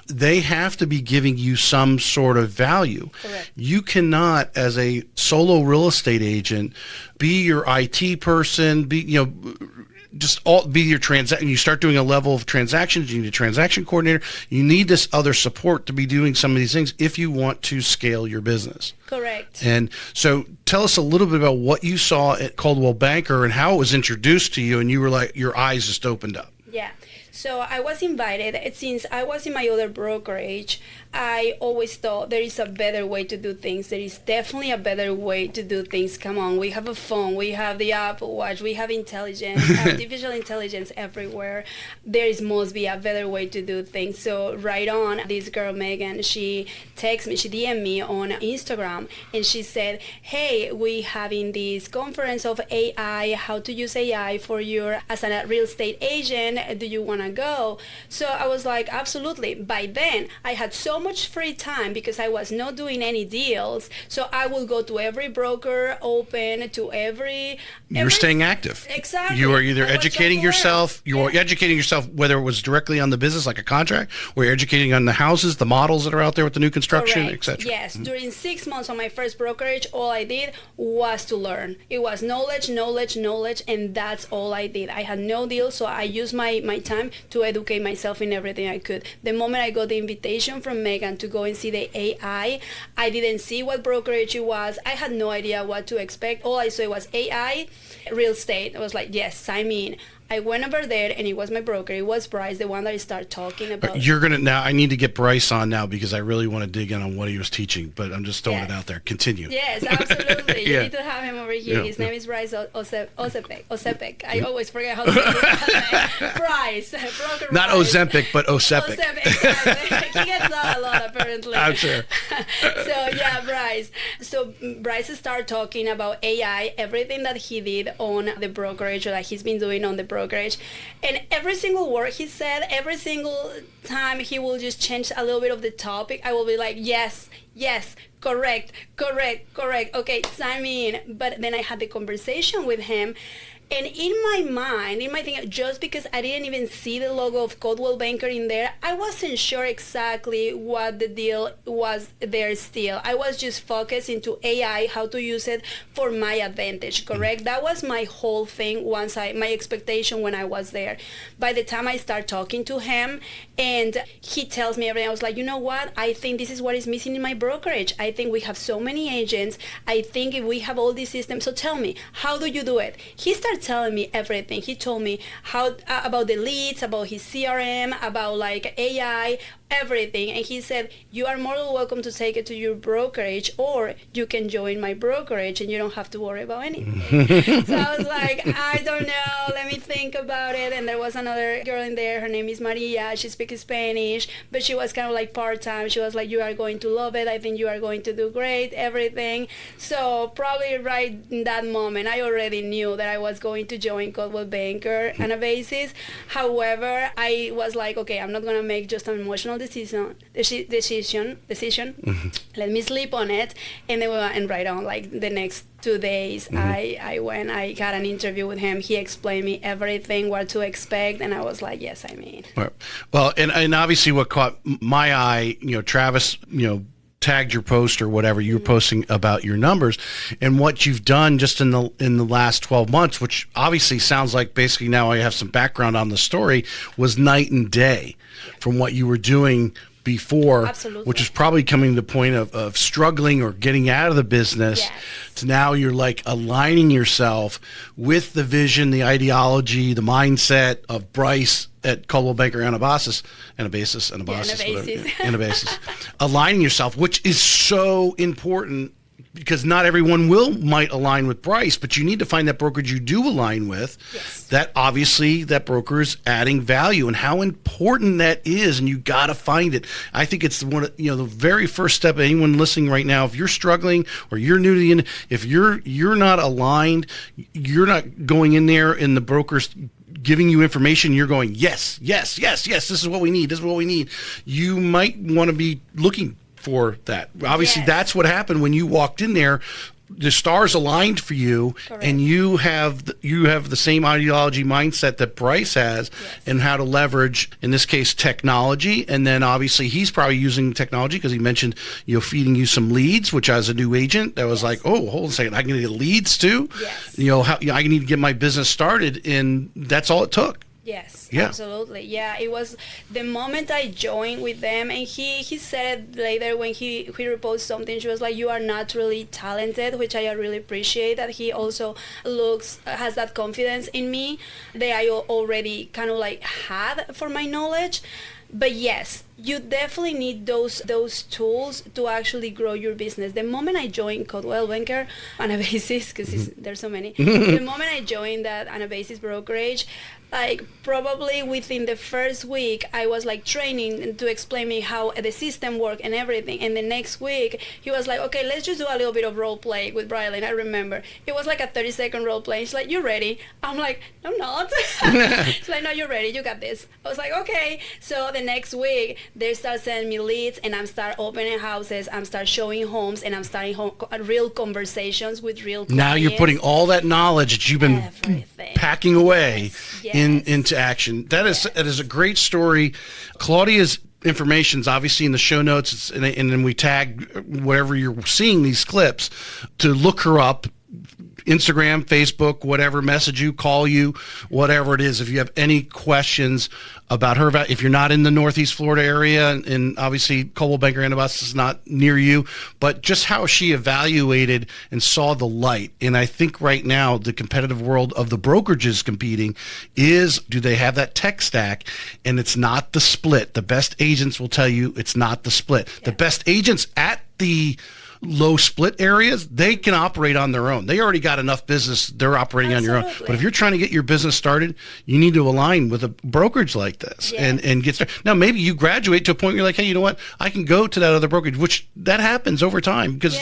They have to be giving you some sort of value. Correct. You cannot, as a solo real estate agent, be your IT person, be your transaction. You start doing a level of transactions. You need a transaction coordinator. You need this other support to be doing some of these things if you want to scale your business. Correct. And so, tell us a little bit about what you saw at Coldwell Banker and how it was introduced to you, and you were like, your eyes just opened up. Yeah. So I was invited. Since I was in my other brokerage, I always thought there is a better way to do things. There is definitely a better way to do things. Come on, we have a phone, we have the Apple Watch, we have intelligence, artificial intelligence everywhere. Must be a better way to do things. So right on, this girl, Megan, she texted me, she DM'd me on Instagram, and she said, hey, we having this conference of AI, how to use AI for as a real estate agent. Do you want to go? So I was like, absolutely. By then, I had so much free time because I was not doing any deals. So I will go to every broker, open to every... You're staying active. Exactly. You are either educating yourself, educating yourself, whether it was directly on the business, like a contract, or you're educating on the houses, the models that are out there with the new construction, etc. Yes. Mm-hmm. During 6 months on my first brokerage, all I did was to learn. It was knowledge, and that's all I did. I had no deal, so I used my time to educate myself in everything I could. The moment I got the invitation from Megan to go and see the AI, I didn't see what brokerage it was. I had no idea what to expect. All I saw was AI, real estate. I was like, yes, sign me in. I went over there, and it was my broker. It was Bryce, the one that I started talking about. I need to get Bryce on now because I really want to dig in on what he was teaching, but I'm just throwing it out there. Continue. Yes, absolutely. You need to have him over here. Yeah. His name is Bryce Osepek. I always forget how to say it. Bryce. Broker Not Bryce. Ozempic, but Osepek. Exactly. He gets that a lot, apparently. I'm sure. So, yeah, Bryce. So, Bryce started talking about AI, everything that he did on the brokerage, or that he's been doing on the brokerage. And every single word he said, every single time he will just change a little bit of the topic, I will be like, yes, correct, okay, sign me in. But then I had the conversation with him, and in my mind, just because I didn't even see the logo of Coldwell Banker in there, I wasn't sure exactly what the deal was there still. I was just focused into AI, how to use it for my advantage, correct? That was my whole thing my expectation when I was there. By the time I start talking to him and he tells me everything, I was like, you know what? I think this is what is missing in my brokerage. I think we have so many agents. I think if we have all these systems, so tell me, how do you do it? He started telling me everything. He told me how about the leads, about his CRM, about like AI, everything. And he said, you are more than welcome to take it to your brokerage, or you can join my brokerage and you don't have to worry about anything. So I was like, I don't know, let me think about it. And there was another girl in there, her name is Maria, she speaks Spanish, but she was kind of like part-time. She was like, you are going to love it, I think you are going to do great, everything. So probably right in that moment, I already knew that I was going to join Coldwell Banker on a basis. However, I was like, okay, I'm not going to make just an emotional decision. Let me sleep on it. And then we went and right on, like the next 2 days, I went, I got an interview with him. He explained me everything, what to expect. And I was like, yes, I mean. Well, and obviously what caught my eye, Travis, tagged your post or whatever you were posting about your numbers and what you've done just in the last 12 months, which obviously sounds like basically now I have some background on the story, was night and day from what you were doing before. Absolutely. Which is probably coming to the point of struggling or getting out of the business. Yes. To now you're like aligning yourself with the vision, the ideology, the mindset of Bryce at Coldwell Banker Anabasis, aligning yourself, which is so important because not everyone might align with Bryce, but you need to find that brokerage you do align with. Yes. That obviously that broker is adding value and how important that is, and you got to find it. I think it's one of, the very first step. Anyone listening right now, if you're struggling or you're new to the, if you're not aligned, you're not going in there and the broker's giving you information, you're going, yes, this is what we need. You might want to be looking for that. Obviously, Yes. That's what happened when you walked in there. The stars aligned for you. Correct. And you have the same ideology mindset that Bryce has. Yes. And how to leverage, in this case, technology. And then obviously he's probably using technology because he mentioned feeding you some leads, which as a new agent that was Yes. like, oh, hold on a second, I can get leads too. Yes. I need to get my business started, and that's all it took. Yes, Yeah. absolutely. Yeah, it was the moment I joined with them, and he said later when he reposted something, she was like, you are naturally talented, which I really appreciate that he also has that confidence in me that I already kind of like had for my knowledge. But yes, you definitely need those tools to actually grow your business. The moment I joined Coldwell Banker on a basis, because there's so many, the moment I joined that on a basis brokerage, like probably within the first week, I was like training to explain me how the system worked and everything. And the next week, he was like, okay, let's just do a little bit of role play with Brylan. I remember it was like a 30-second role play. He's like, you ready? I'm like, I'm not. He's like, no, you're ready. You got this. I was like, okay. So the next week, they start sending me leads, and I'm start opening houses. I'm start showing homes, and I'm starting real conversations with real clients. Now you're putting all that knowledge that you've been packing away into action. That is a great story. Claudia's information is obviously in the show notes, and then we tag wherever you're seeing these clips to look her up. Instagram, Facebook, whatever, message you, call you, whatever it is. If you have any questions about her, if you're not in the Northeast Florida area, and obviously Coldwell Banker Anabas is not near you, but just how she evaluated and saw the light. And I think right now the competitive world of the brokerages competing is, do they have that tech stack? And it's not the split. The best agents will tell you it's not the split. Yeah. The best agents at the low split areas, they can operate on their own. They already got enough business. They're operating on your own. But if you're trying to get your business started, you need to align with a brokerage like this and get started. Now, maybe you graduate to a point where you're like, hey, you know what? I can go to that other brokerage, which that happens over time because,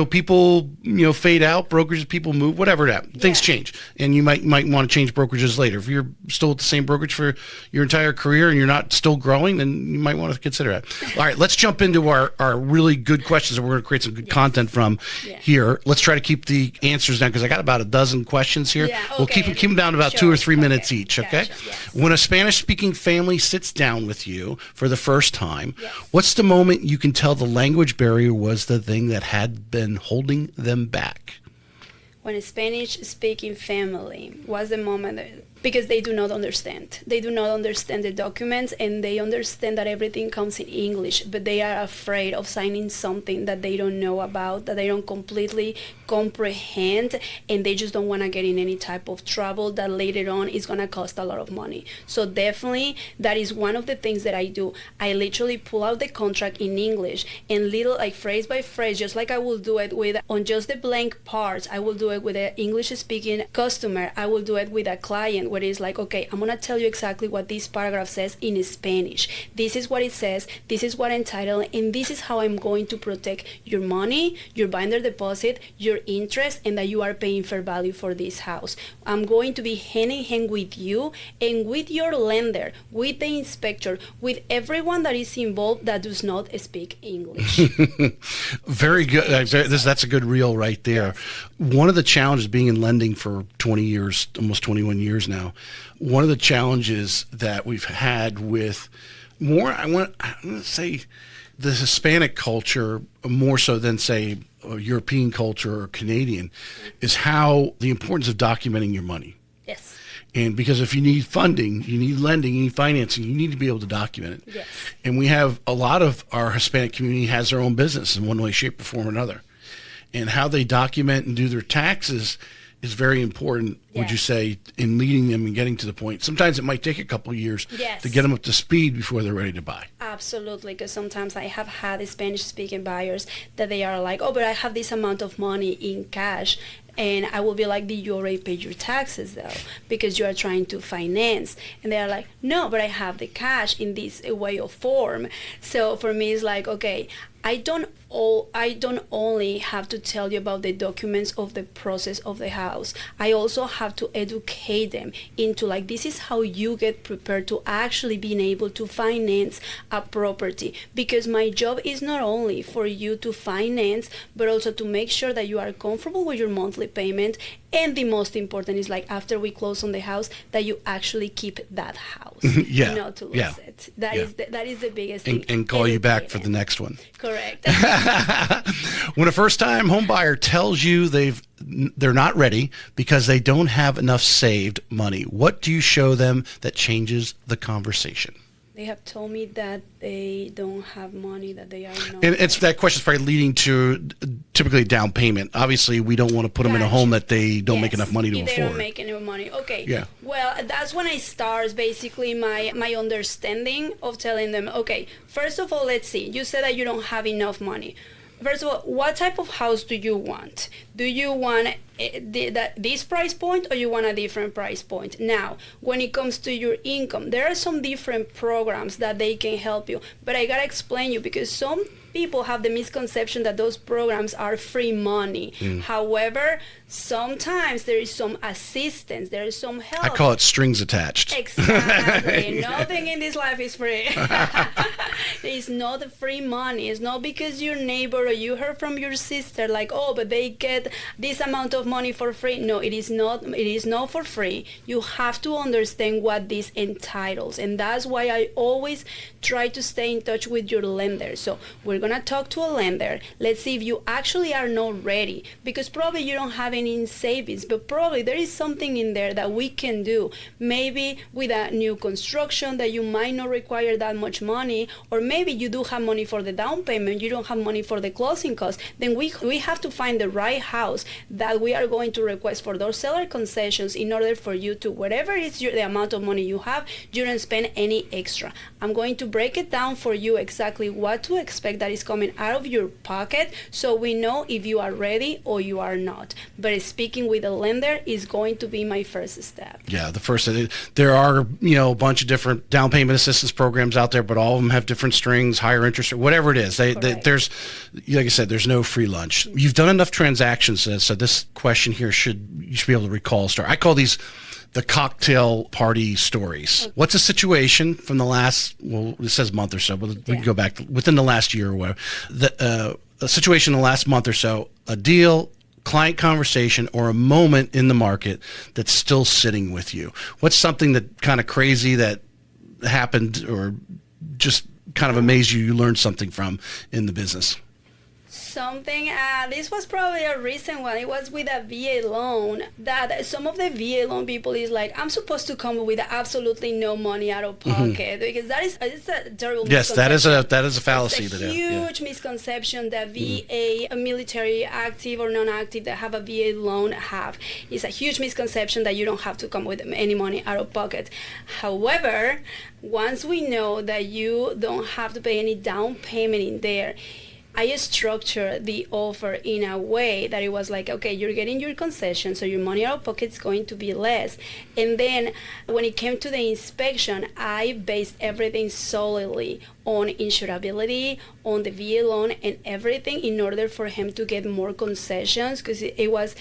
people, fade out, brokerages, people move, whatever that. Things change. And you might want to change brokerages later. If you're still at the same brokerage for your entire career and you're not still growing, then you might want to consider that. All right, let's jump into our really good questions that we're going to create some good content from here. Let's try to keep the answers down because I got about a dozen questions here. We'll keep them down to about 2 or 3 minutes each, okay? Gotcha. Yes. When a Spanish-speaking family sits down with you for the first time, what's the moment you can tell the language barrier was the thing that had been holding them back? When a Spanish-speaking family was the moment that because they do not understand. They do not understand the documents, and they understand that everything comes in English, but they are afraid of signing something that they don't know about, that they don't completely comprehend, and they just don't want to get in any type of trouble that later on is going to cost a lot of money. So definitely that is one of the things that I do. I literally pull out the contract in English and little, like, phrase by phrase, just like I will do it with on just the blank parts. I will do it with an English speaking customer. I will do it with a client where it's like, okay, I'm going to tell you exactly what this paragraph says in Spanish. This is what it says. This is what entitled, and this is how I'm going to protect your money, your binder deposit, your interest, and that you are paying fair value for this house. I'm going to be hand in hand with you and with your lender, with the inspector, with everyone that is involved that does not speak English. Very good. That's a good reel right there. Yes. One of the challenges being in lending for 20 years, almost 21 years now, one of the challenges that we've had with more, I want to say the Hispanic culture, more so than, say, European culture or Canadian, is how the importance of documenting your money. Yes. And because if you need funding, you need lending, you need financing, you need to be able to document it. Yes. And we have a lot of our Hispanic community has their own business in one way, shape, or form or another. And how they document and do their taxes is very important, would you say, in leading them and getting to the point. Sometimes it might take a couple of years to get them up to speed before they're ready to buy. Absolutely, because sometimes I have had Spanish-speaking buyers that they are like, oh, but I have this amount of money in cash. And I will be like, did you already pay your taxes, though? Because you are trying to finance. And they are like, no, but I have the cash in this way of form. So for me, it's like, okay, I don't only have to tell you about the documents of the process of the house. I also have to educate them into, like, this is how you get prepared to actually being able to finance a property. Because my job is not only for you to finance, but also to make sure that you are comfortable with your monthly payment. And the most important is, like, after we close on the house, that you actually keep that house. Not to lose it. That is the biggest thing. And call you back for the next one. Correct. When a first-time home buyer tells you they're not ready because they don't have enough saved money, what do you show them that changes the conversation? They have told me that they don't have money, that they are not. And that question is probably leading to typically down payment. Obviously, we don't want to put them in a home that they don't make enough money to afford. They don't make enough money. Okay. Yeah. Well, that's when I start basically my understanding of telling them, okay, first of all, let's see. You said that you don't have enough money. First of all, what type of house do you want? Do you want this price point, or you want a different price point? Now, when it comes to your income, there are some different programs that they can help you. But I gotta explain you, because some people have the misconception that those programs are free money. However, sometimes there is some assistance, there is some help. I call it strings attached. Exactly. Nothing in this life is free. It's not free money. It's not because your neighbor or you heard from your sister, like, oh, but they get this amount of money for free. No, it is not. It is not for free. You have to understand what this entitles, and that's why I always try to stay in touch with your lender. So we're gonna talk to a lender. Let's see if you actually are not ready, because probably you don't have any savings, but probably there is something in there that we can do. Maybe with a new construction that you might not require that much money, or maybe you do have money for the down payment, you don't have money for the closing costs. Then we have to find the right house that we are going to request for those seller concessions in order for you to, whatever is the amount of money you have, you don't spend any extra. I'm going to break it down for you exactly what to expect that is coming out of your pocket, so we know if you are ready or you are not. But speaking with a lender is going to be my first step. Yeah, there are a bunch of different down payment assistance programs out there, but all of them have different strings, higher interest, or whatever it is. There's, like I said, there's no free lunch. You've done enough transactions, so this question here you should be able to recall. I call these the cocktail party stories. Okay. What's a situation from the last, it says month or so, but we can go back within the last year or whatever, a situation in the last month or so, a deal, client conversation, or a moment in the market that's still sitting with you? What's something that kind of crazy that happened or just kind of amazed you learned something from in the business? something. This was probably a recent one. It was with a VA loan that some of the VA loan people is like, I'm supposed to come with absolutely no money out of pocket because it's a terrible misconception. That is a fallacy. It's a huge misconception that VA, a military active or non-active that have a VA loan have. It's a huge misconception that you don't have to come with any money out of pocket. However, once we know that you don't have to pay any down payment in there, I structured the offer in a way that it was like, okay, you're getting your concession, so your money out of pocket is going to be less. And then when it came to the inspection, I based everything solely on insurability, on the VA loan and everything in order for him to get more concessions, because it was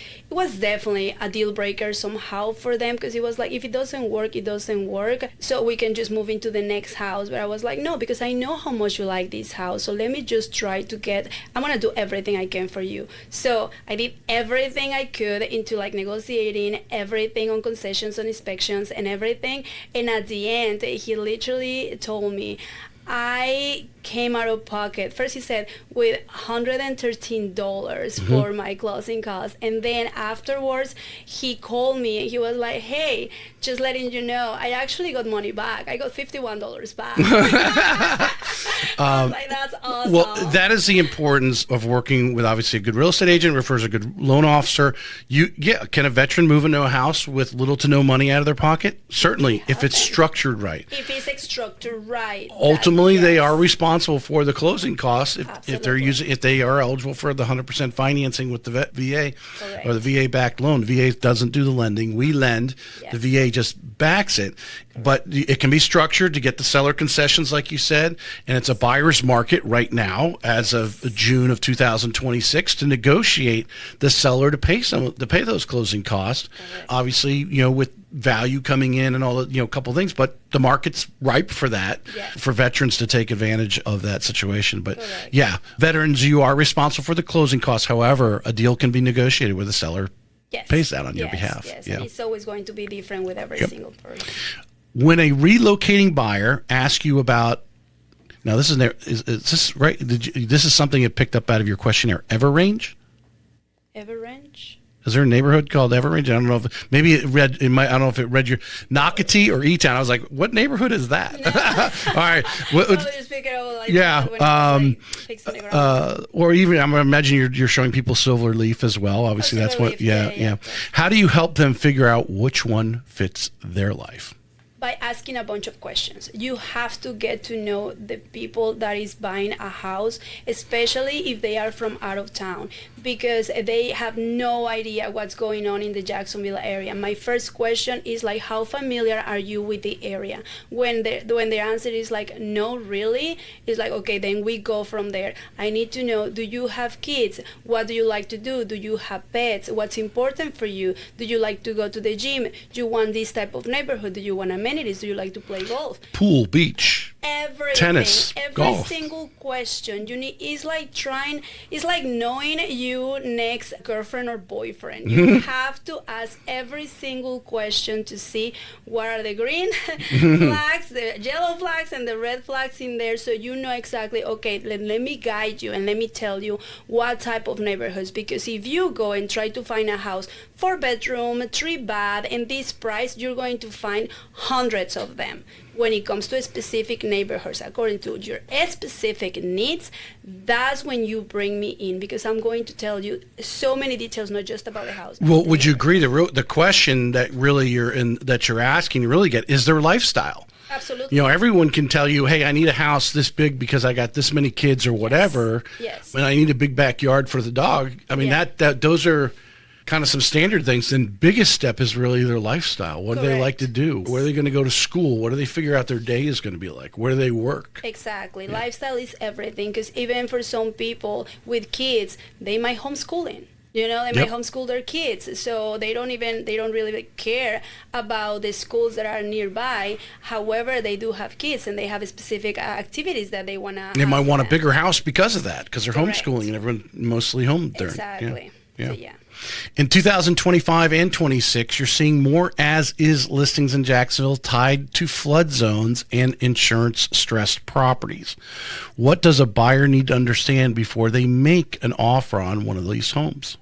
definitely a deal breaker somehow for them, because it was like, if it doesn't work, it doesn't work, so we can just move into the next house. But I was like, no, because I know how much you like this house, so let me just try to I'm gonna do everything I can for you. So I did everything I could into like negotiating everything on concessions, on inspections and everything. And at the end, he literally told me, I came out of pocket. First he said with $113 for my closing costs, and then afterwards he called me and he was like, hey, just letting you know, I actually got money back. I got $51 back. I was like, that's awesome. Well, that is the importance of working with obviously a good real estate agent, refers a good loan officer. Can a veteran move into a house with little to no money out of their pocket? Certainly, if it's structured right. If it's structured right. Ultimately, they are responsible for the closing costs if they are eligible for the 100% financing with the VA. Correct. Or the VA backed loan. The VA doesn't do the lending. We lend. Yes. The VA just backs it. But it can be structured to get the seller concessions, like you said, and it's a buyer's market right now, as of June of 2026, to negotiate the seller to pay those closing costs. Correct. Obviously, with value coming in and all the, a couple things, but the market's ripe for that, for veterans to take advantage of that situation. But veterans, you are responsible for the closing costs. However, a deal can be negotiated with the seller. Pays that on your behalf. Yes, and it's always going to be different with every single person. When a relocating buyer asks you about, now this is this right? This is something it picked up out of your questionnaire. Everrange? Everrange? Is there a neighborhood called Everrange? I don't know if maybe it read. I don't know if it read your Nocatee or E-Town. I was like, what neighborhood is that? No. All right. Or even I'm gonna imagine you're showing people Silver Leaf as well. Obviously, that's what. Yeah. How do you help them figure out which one fits their life? By asking a bunch of questions. You have to get to know the people that is buying a house, especially if they are from out of town, because they have no idea what's going on in the Jacksonville area. My first question is like, how familiar are you with the area? When the answer is like, no, really, it's like, okay, then we go from there. I need to know, do you have kids? What do you like to do? Do you have pets? What's important for you? Do you like to go to the gym? Do you want this type of neighborhood? Do you want amenities? Do you like to play golf? Pool, beach, everything, tennis, golf. Every single question you need is like knowing your next girlfriend or boyfriend. You have to ask every single question to see what are the green flags, the yellow flags, and the red flags in there, so you know exactly, okay, let me guide you and let me tell you what type of neighborhoods. Because if you go and try to find a house 4-bedroom, 3-bath, and this price, you're going to find hundreds of them. When it comes to specific neighborhoods, according to your specific needs, that's when you bring me in, because I'm going to tell you so many details, not just about the house. Well, would you agree the question that really you're asking, you really get, is their lifestyle? Absolutely. Everyone can tell you, hey, I need a house this big because I got this many kids or whatever. Yes. And I need a big backyard for the dog. I mean, that those are kind of some standard things. Then biggest step is really their lifestyle. What do they like to do? Where are they going to go to school? What do they figure out their day is going to be like? Where do they work? Exactly. Yeah. Lifestyle is everything, because even for some people with kids, they might homeschooling. They might homeschool their kids, so they don't really care about the schools that are nearby. However, they do have kids, and they have specific activities that they want to. They might want a bigger house because of that, because they're homeschooling, and everyone mostly home during. Exactly. Yeah. So, In 2025 and 26, you're seeing more as-is listings in Jacksonville tied to flood zones and insurance-stressed properties. What does a buyer need to understand before they make an offer on one of these homes?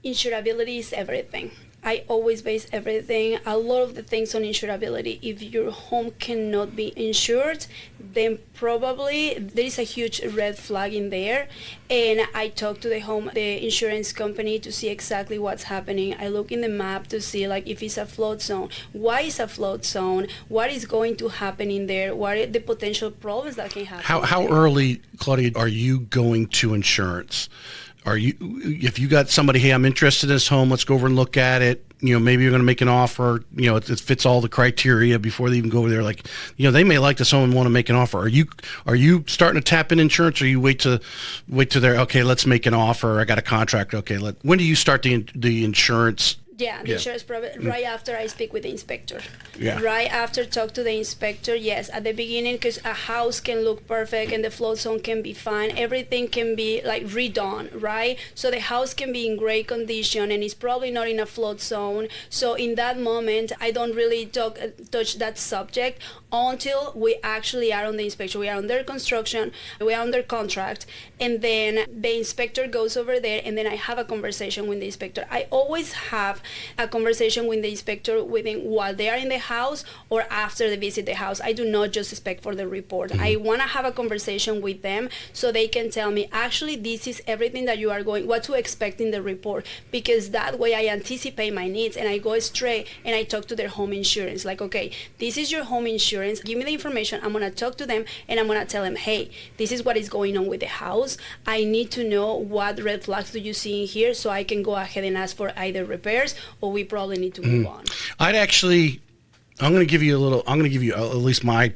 Insurability is everything. I always base everything, a lot of the things on insurability. If your home cannot be insured, then probably there is a huge red flag in there. And I talk to the insurance company to see exactly what's happening. I look in the map to see like if it's a flood zone. Why is a flood zone? What is going to happen in there? What are the potential problems that can happen? How early, Claudia, are you going to insurance? If you got somebody, hey, I'm interested in this home, let's go over and look at it. Maybe you're going to make an offer, it fits all the criteria before they even go over there. Like, they may like this home and want to make an offer. Are you starting to tap in insurance, or you wait to their, okay, let's make an offer. I got a contract. Okay. When do you start the insurance? Yeah, the insurance right after I speak with the inspector. Yeah. Right after talk to the inspector, yes. At the beginning, because a house can look perfect and the flood zone can be fine. Everything can be like redone, right? So the house can be in great condition and it's probably not in a flood zone. So in that moment, I don't really touch that subject until we actually are on the inspection. We are under construction, we are under contract, and then the inspector goes over there, and then I have a conversation with the inspector. I always have a conversation with the inspector while they are in the house or after they visit the house. I do not just inspect for the report. Mm-hmm. I want to have a conversation with them so they can tell me, actually, this is everything that you are what to expect in the report, because that way I anticipate my needs and I go straight and I talk to their home insurance. Like, okay, this is your home insurance. Give me the information. I'm going to talk to them and I'm going to tell them, hey, this is what is going on with the house. I need to know what red flags do you see in here so I can go ahead and ask for either repairs or we probably need to move on. I'm going to give you at least my,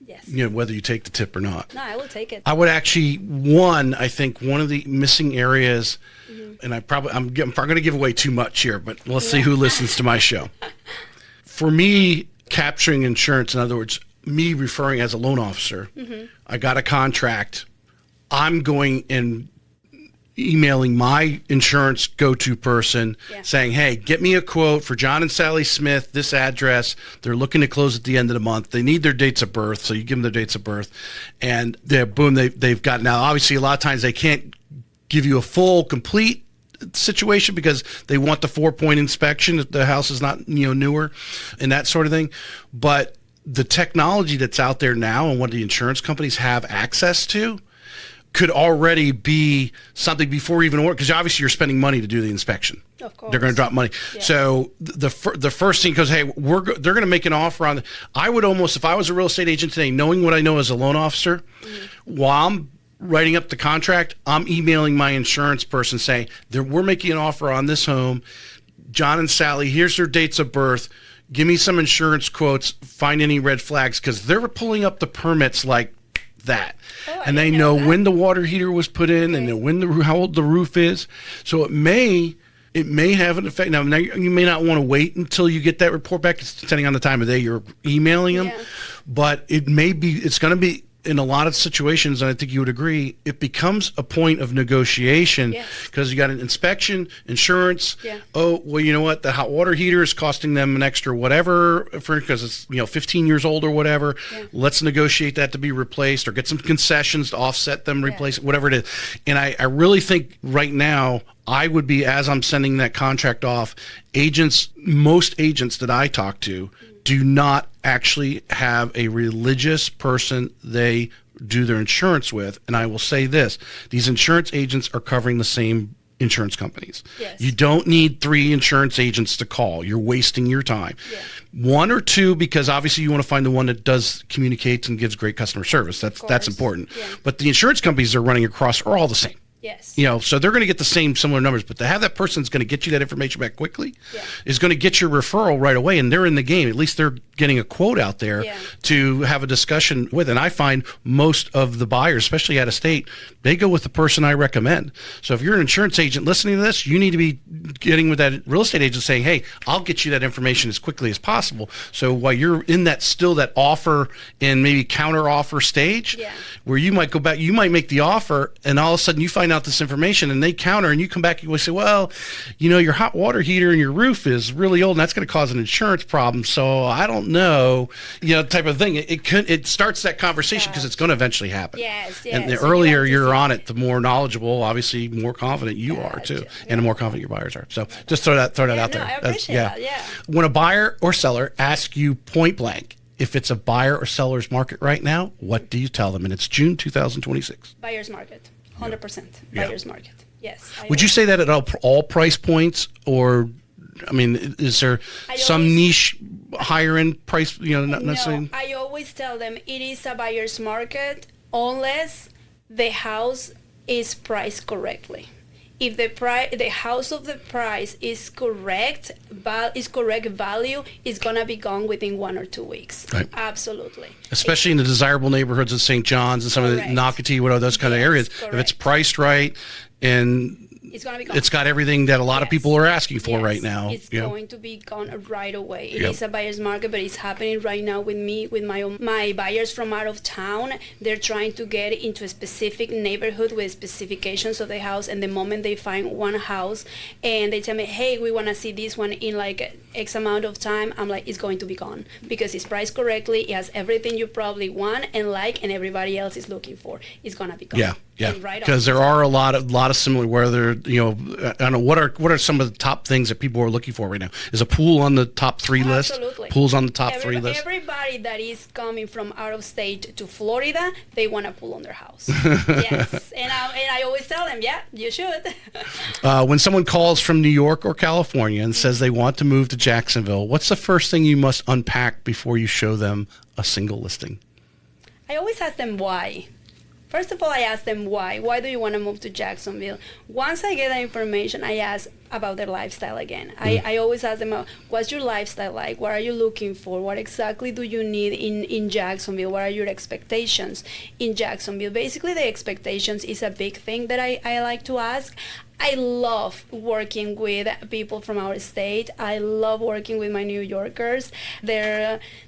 yes. Whether you take the tip or not. No, I will take it. I would actually, I think one of the missing areas, and I'm going to give away too much here, but let's see who listens to my show. For me, capturing insurance, in other words, me referring as a loan officer, I got a contract, I'm going and emailing my insurance go-to person saying, hey, get me a quote for John and Sally Smith, this address. They're looking to close at the end of the month. They need their dates of birth, so you give them their dates of birth. And they've got, now obviously a lot of times they can't give you a full, complete situation because they want the 4-point inspection if the house is not newer and that sort of thing. But the technology that's out there now and what the insurance companies have access to could already be something before even order, because obviously you're spending money to do the inspection. Of course. They're going to drop money. Yeah. So the first thing goes, hey, they're going to make an offer on. I would almost, if I was a real estate agent today, knowing what I know as a loan officer, while I'm writing up the contract, I'm emailing my insurance person saying, we're making an offer on this home. John and Sally, here's their dates of birth. Give me some insurance quotes. Find any red flags, because they're pulling up the permits like that. And they know when the water heater was put in and when how old the roof is. So it may have an effect. Now you may not want to wait until you get that report back, depending on the time of day you're emailing them. But it's going to be, in a lot of situations, and I think you would agree, it becomes a point of negotiation because you got an inspection, insurance. Oh, well, you know what? The hot water heater is costing them an extra whatever because it's 15 years old or whatever. Let's negotiate that to be replaced or get some concessions to offset them, replace it, whatever it is. And I really think right now I would be, as I'm sending that contract off, most agents that I talk to do not actually have a religious person they do their insurance with. And I will say this, these insurance agents are covering the same insurance companies. You don't need 3 insurance agents to call. You're wasting your time. 1 or 2, because obviously you want to find the one that does communicates and gives great customer service. That's important. But the insurance companies they're running across are all the same. So they're going to get the similar numbers, but to have that person that's going to get you that information back quickly is going to get your referral right away, and they're in the game. At least they're getting a quote out there to have a discussion with. And I find most of the buyers, especially out of state, they go with the person I recommend. So if you're an insurance agent listening to this, you need to be getting with that real estate agent saying, hey, I'll get you that information as quickly as possible. So while you're in that offer and maybe counter offer stage where you might go back, you might make the offer and all of a sudden you find find out this information and they counter, and you come back and we say, well, your hot water heater and your roof is really old and that's going to cause an insurance problem. So I don't know, type of thing. It starts that conversation because it's going to eventually happen. Yes. And the earlier you're on it, the more knowledgeable, obviously more confident you are too, and the more confident your buyers are. So just throw that out there. I appreciate that. Yeah. When a buyer or seller asks you point blank, if it's a buyer or seller's market right now, what do you tell them? And it's June 2026. Buyer's market, 100%. Buyer's market. Yes. Would you say that at all price points, or, is there some niche higher end price? Not necessarily. I always tell them it is a buyer's market unless the house is priced correctly. If the house of the price is correct value, is gonna be gone within 1 or 2 weeks. Right. Absolutely. Especially in the desirable neighborhoods of St. John's and some of the Nocatee, those kind of areas. Correct. If it's priced right and it's gonna be gone. It's got everything that a lot of people are asking for right now. It's going to be gone right away. It is a buyer's market, but it's happening right now with me, with my buyers from out of town. They're trying to get into a specific neighborhood with specifications of the house, and the moment they find one house and they tell me, hey, we want to see this one in like X amount of time, I'm like, it's going to be gone because it's priced correctly. It has everything you probably want and like, and everybody else is looking for. It's gonna be gone. Yeah, because there are a lot of similar. Whether I don't know what are some of the top things that people are looking for right now. Is a pool on the top 3 list? Absolutely. Pools on the top 3 list. Everybody that is coming from out of state to Florida, they want a pool on their house. Yes, and I always tell them, yeah, you should. When someone calls from New York or California and says they want to move to Jacksonville, what's the first thing you must unpack before you show them a single listing? I always ask them why. First of all, I ask them why. Why do you want to move to Jacksonville? Once I get that information, I ask about their lifestyle again. I always ask them, what's your lifestyle like? What are you looking for? What exactly do you need in Jacksonville? What are your expectations in Jacksonville? Basically, the expectations is a big thing that I like to ask. I love working with people from our state. I love working with my New Yorkers.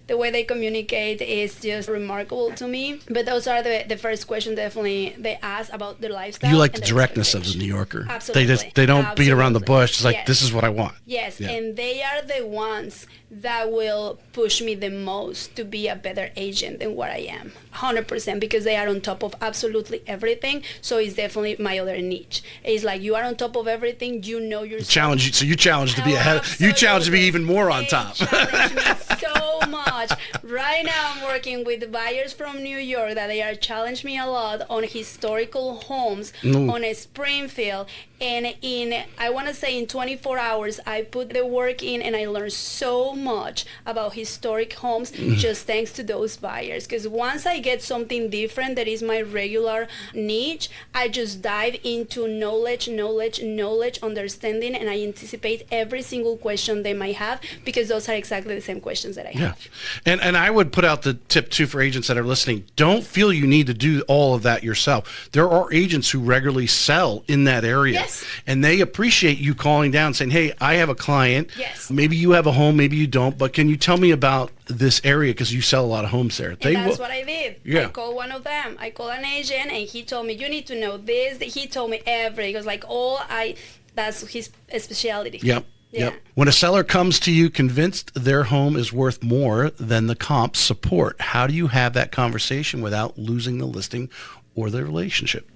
The way they communicate is just remarkable to me. But those are the first question definitely they ask about their lifestyle. You like the directness of the New Yorker. Absolutely. They don't beat around the bush. It's like, this is what I want. Yes, and they are the ones that will push me the most to be a better agent than what I am. 100%, because they are on top of absolutely everything. So it's definitely my other niche. It's like you are on top of everything. You know yourself. You challenge to be ahead. You challenge to be even more on top. Challenge me so much. Right now, I'm working with buyers from New York that they are challenging me a lot on historical homes on a Springfield. And I want to say in 24 hours, I put the work in and I learned so much about historic homes just thanks to those buyers. Because once I get something different that is my regular niche, I just dive into knowledge, understanding, and I anticipate every single question they might have because those are exactly the same questions that I have. And I would put out the tip too for agents that are listening. Don't feel you need to do all of that yourself. There are agents who regularly sell in that area. Yes. And they appreciate you calling down saying, hey, I have a client. Yes. Maybe you have a home, maybe you don't, but can you tell me about this area because you sell a lot of homes there? That's what I did. Yeah. I called one of them. I called an agent and he told me, you need to know this. He told me everything. It was like that's his specialty. Yep. When a seller comes to you convinced their home is worth more than the comp support, how do you have that conversation without losing the listing or the relationship?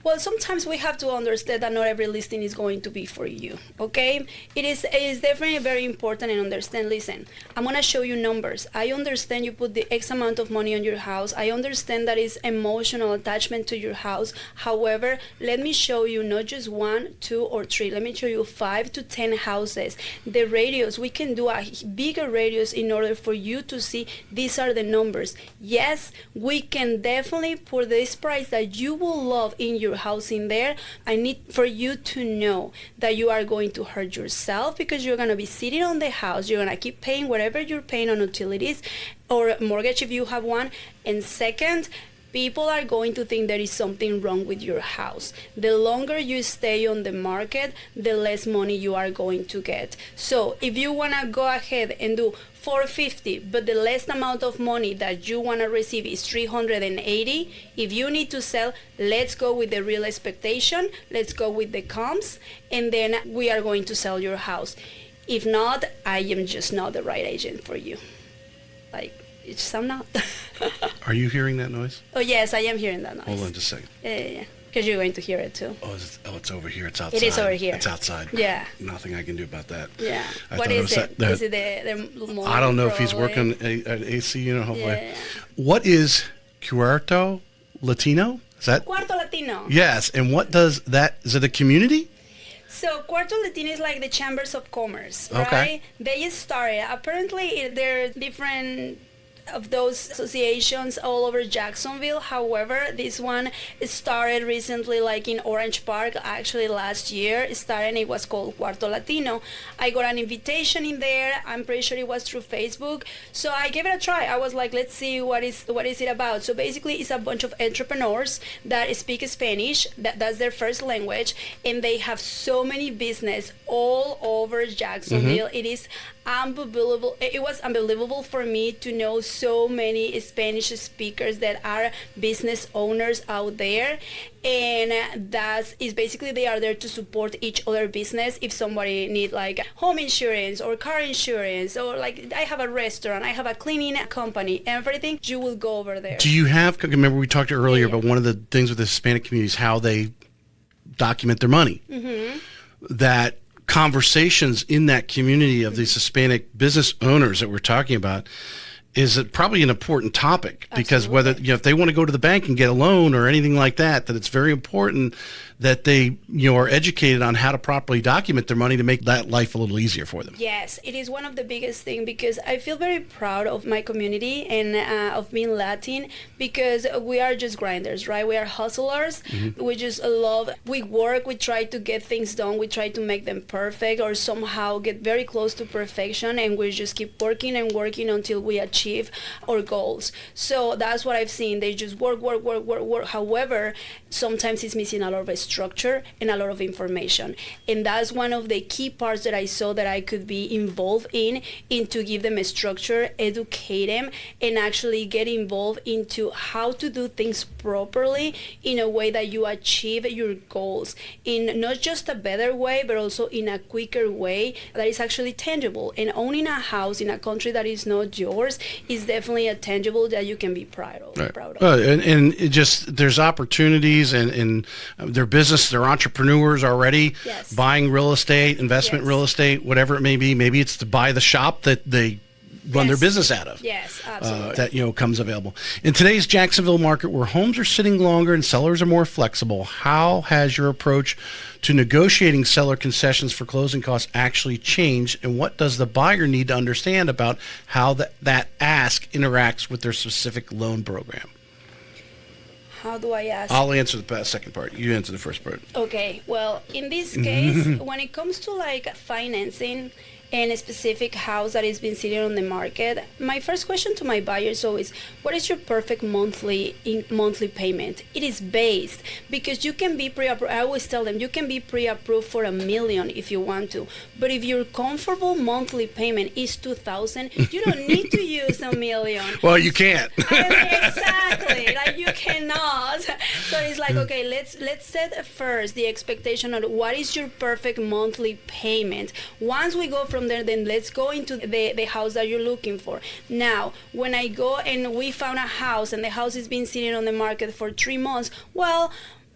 Well, sometimes we have to understand that not every listing is going to be for you, okay? It is definitely very important and understand, listen, I'm going to show you numbers. I understand you put the X amount of money on your house. I understand that is emotional attachment to your house. However, let me show you not just 1, 2, or 3. Let me show you 5 to 10 houses. The radius, we can do a bigger radius in order for you to see these are the numbers. Yes, we can definitely put this price that you will love in your house in there. I need for you to know that you are going to hurt yourself because you're going to be sitting on the house. You're going to keep paying whatever you're paying on utilities or mortgage if you have one. And second, people are going to think there is something wrong with your house. The longer you stay on the market, the less money you are going to get. So if you want to go ahead and do 450, but the least amount of money that you want to receive is 380. If you need to sell, let's go with the real expectation, let's go with the comps, and then we are going to sell your house. If not, I am just not the right agent for you. Like, it's just I'm not. Are you hearing that noise? Oh yes, I am hearing that noise. Hold on just a second. Yeah. Because you're going to hear it too. It's over here. It's outside. It is over here. It's outside. Yeah. Nothing I can do about that. Yeah. I What thought is it? the- Is it the motor, I don't know if he's probably? working an AC unit, hopefully. Yeah. What is Cuarto Latino? Is that? Cuarto Latino. Yes. And what does that, is it a community? So Cuarto Latino is like the chambers of commerce, Okay. right? They started, apparently there are different of those associations all over Jacksonville. However, this one started recently, like in Orange Park, actually last year. It started and it was called Cuarto Latino. I got an invitation in there. I'm pretty sure it was through Facebook. So I gave it a try. I was like, let's see what is it about. So basically, it's a bunch of entrepreneurs that speak Spanish. That's their first language, and they have so many business all over Jacksonville. It is unbelievable. It was unbelievable for me to know so many Spanish speakers that are business owners out there, and that is basically they are there to support each other business. If somebody need like home insurance or car insurance, or like I have a restaurant, I have a cleaning company, everything, you will go over there. Do you have, remember we talked earlier Yeah. about one of the things with the Hispanic community is how they document their money. That conversations in that community of these Hispanic business owners that we're talking about is probably an important topic, because whether, you know, if they want to go to the bank and get a loan or anything like that, that it's very important that they, you know, are educated on how to properly document their money to make that life a little easier for them. Yes, it is one of the biggest things, because I feel very proud of my community and of being Latin, because we are just grinders, right? We are hustlers. We just love, we work, we try to get things done, we try to make them perfect or somehow get very close to perfection, and we just keep working and working until we achieve our goals. So that's what I've seen. They just work. However, sometimes it's missing a lot of structure and a lot of information, and that's one of the key parts that I saw that I could be involved in to give them a structure, educate them, and actually get involved into how to do things properly in a way that you achieve your goals in not just a better way, but also in a quicker way that is actually tangible. And owning a house in a country that is not yours is definitely a tangible that you can be proud of. And it just, there's opportunities and their business, they're entrepreneurs already. Yes. Buying real estate, investment Yes. real estate, whatever it may be. Maybe it's to buy the shop that they run their Yes. business out of. Yes, absolutely. That, you know, comes available. In today's Jacksonville market, where homes are sitting longer and sellers are more flexible, how has your approach to negotiating seller concessions for closing costs actually changed, and what does the buyer need to understand about how that ask interacts with their specific loan program? How do I ask? I'll answer the second part. You answer the first part. Okay, well, in this case, when it comes to like financing and a specific house that has been sitting on the market, my first question to my buyers is always, what is your perfect monthly payment? It is based, because you can be pre-approved. I always tell them you can be pre-approved for $1 million if you want to, but if your comfortable monthly payment is $2,000, you don't need to use $1 million. Well, you can't. Exactly, like you cannot. So it's like, okay, let's set first the expectation of what is your perfect monthly payment. Once we go from there, then let's go into the house that you're looking for. Now, when I go and we found a house and the house has been sitting on the market for 3 months, well,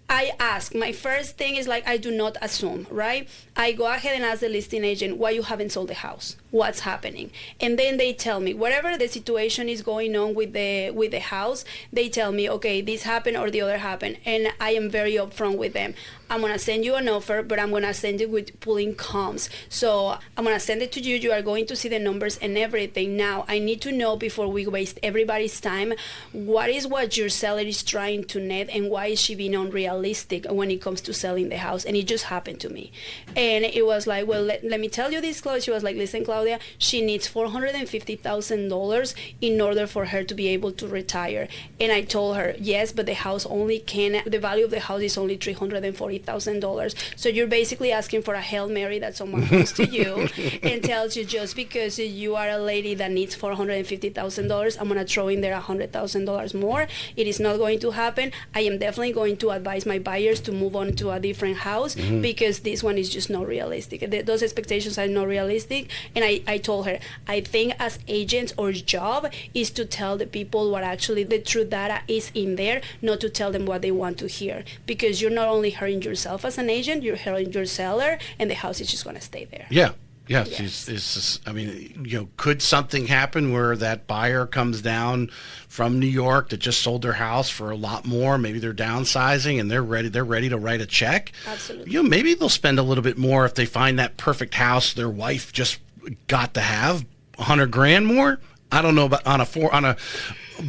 I ask, my first thing is like, I do not assume, right? I go ahead and ask the listing agent why you haven't sold the house, what's happening. And then they tell me, whatever the situation is going on with the house, they tell me, okay, this happened or the other happened. And I am very upfront with them. I'm going to send you an offer, but I'm going to send it with pulling comps. So I'm going to send it to you. You are going to see the numbers and everything. Now, I need to know before we waste everybody's time, what your seller is trying to net, and why is she being unrealistic when it comes to selling the house. And it just happened to me. And it was like, well, let me tell you this, Claudia. She was like, listen, Claudia, she needs $450,000 in order for her to be able to retire. And I told her, yes, but the value of the house is only $340,000. $150,000. So you're basically asking for a Hail Mary that someone comes to you and tells you, just because you are a lady that needs $450,000, I'm going to throw in there $100,000 more. It is not going to happen. I am definitely going to advise my buyers to move on to a different house because this one is just not realistic. Those expectations are not realistic. And I told her, I think as agents, our job is to tell the people what actually the true data is in there, not to tell them what they want to hear. Because you're not only hurting yourself as an agent, you're hurting your seller, and the house is just going to stay there. Yeah. Yeah, Yes. I mean, could something happen where that buyer comes down from New York that just sold their house for a lot more? Maybe they're downsizing and they're ready to write a check. Absolutely. Maybe they'll spend a little bit more if they find that perfect house their wife just got to have, $100,000 more. I don't know about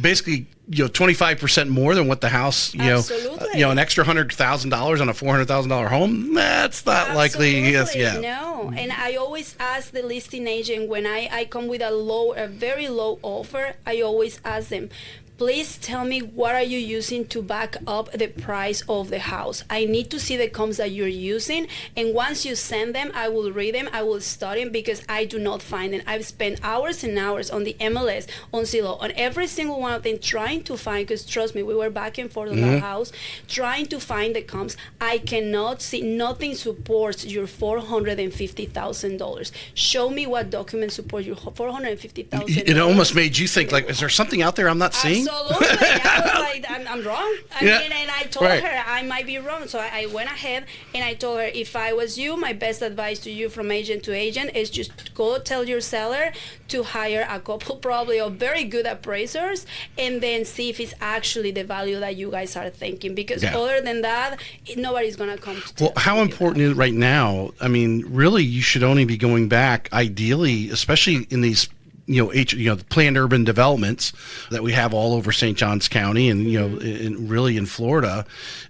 basically 25% more than what the house, Absolutely. An extra $100,000 on a $400,000 home. That's not likely. Yes, yeah. No, and I always ask the listing agent when I come with a very low offer. I always ask them, please tell me, what are you using to back up the price of the house? I need to see the comps that you're using. And once you send them, I will read them, I will study them, because I do not find them. I've spent hours and hours on the MLS, on Zillow, on every single one of them, trying to find, because trust me, we were back and forth on that house, trying to find the comps. I cannot see, nothing supports your $450,000. Show me what documents support your $450,000. It almost made you think, like, is there something out there I'm not seeing? Absolutely. I was like, I'm wrong. I mean, and I told her I might be wrong. So I went ahead and I told her, if I was you, my best advice to you from agent to agent is just go tell your seller to hire a couple probably of very good appraisers, and then see if it's actually the value that you guys are thinking. Because other than that, nobody's going to come to Well, how important is it right now? I mean, really, you should only be going back, ideally, especially in these the planned urban developments that we have all over St. Johns County and, really in Florida,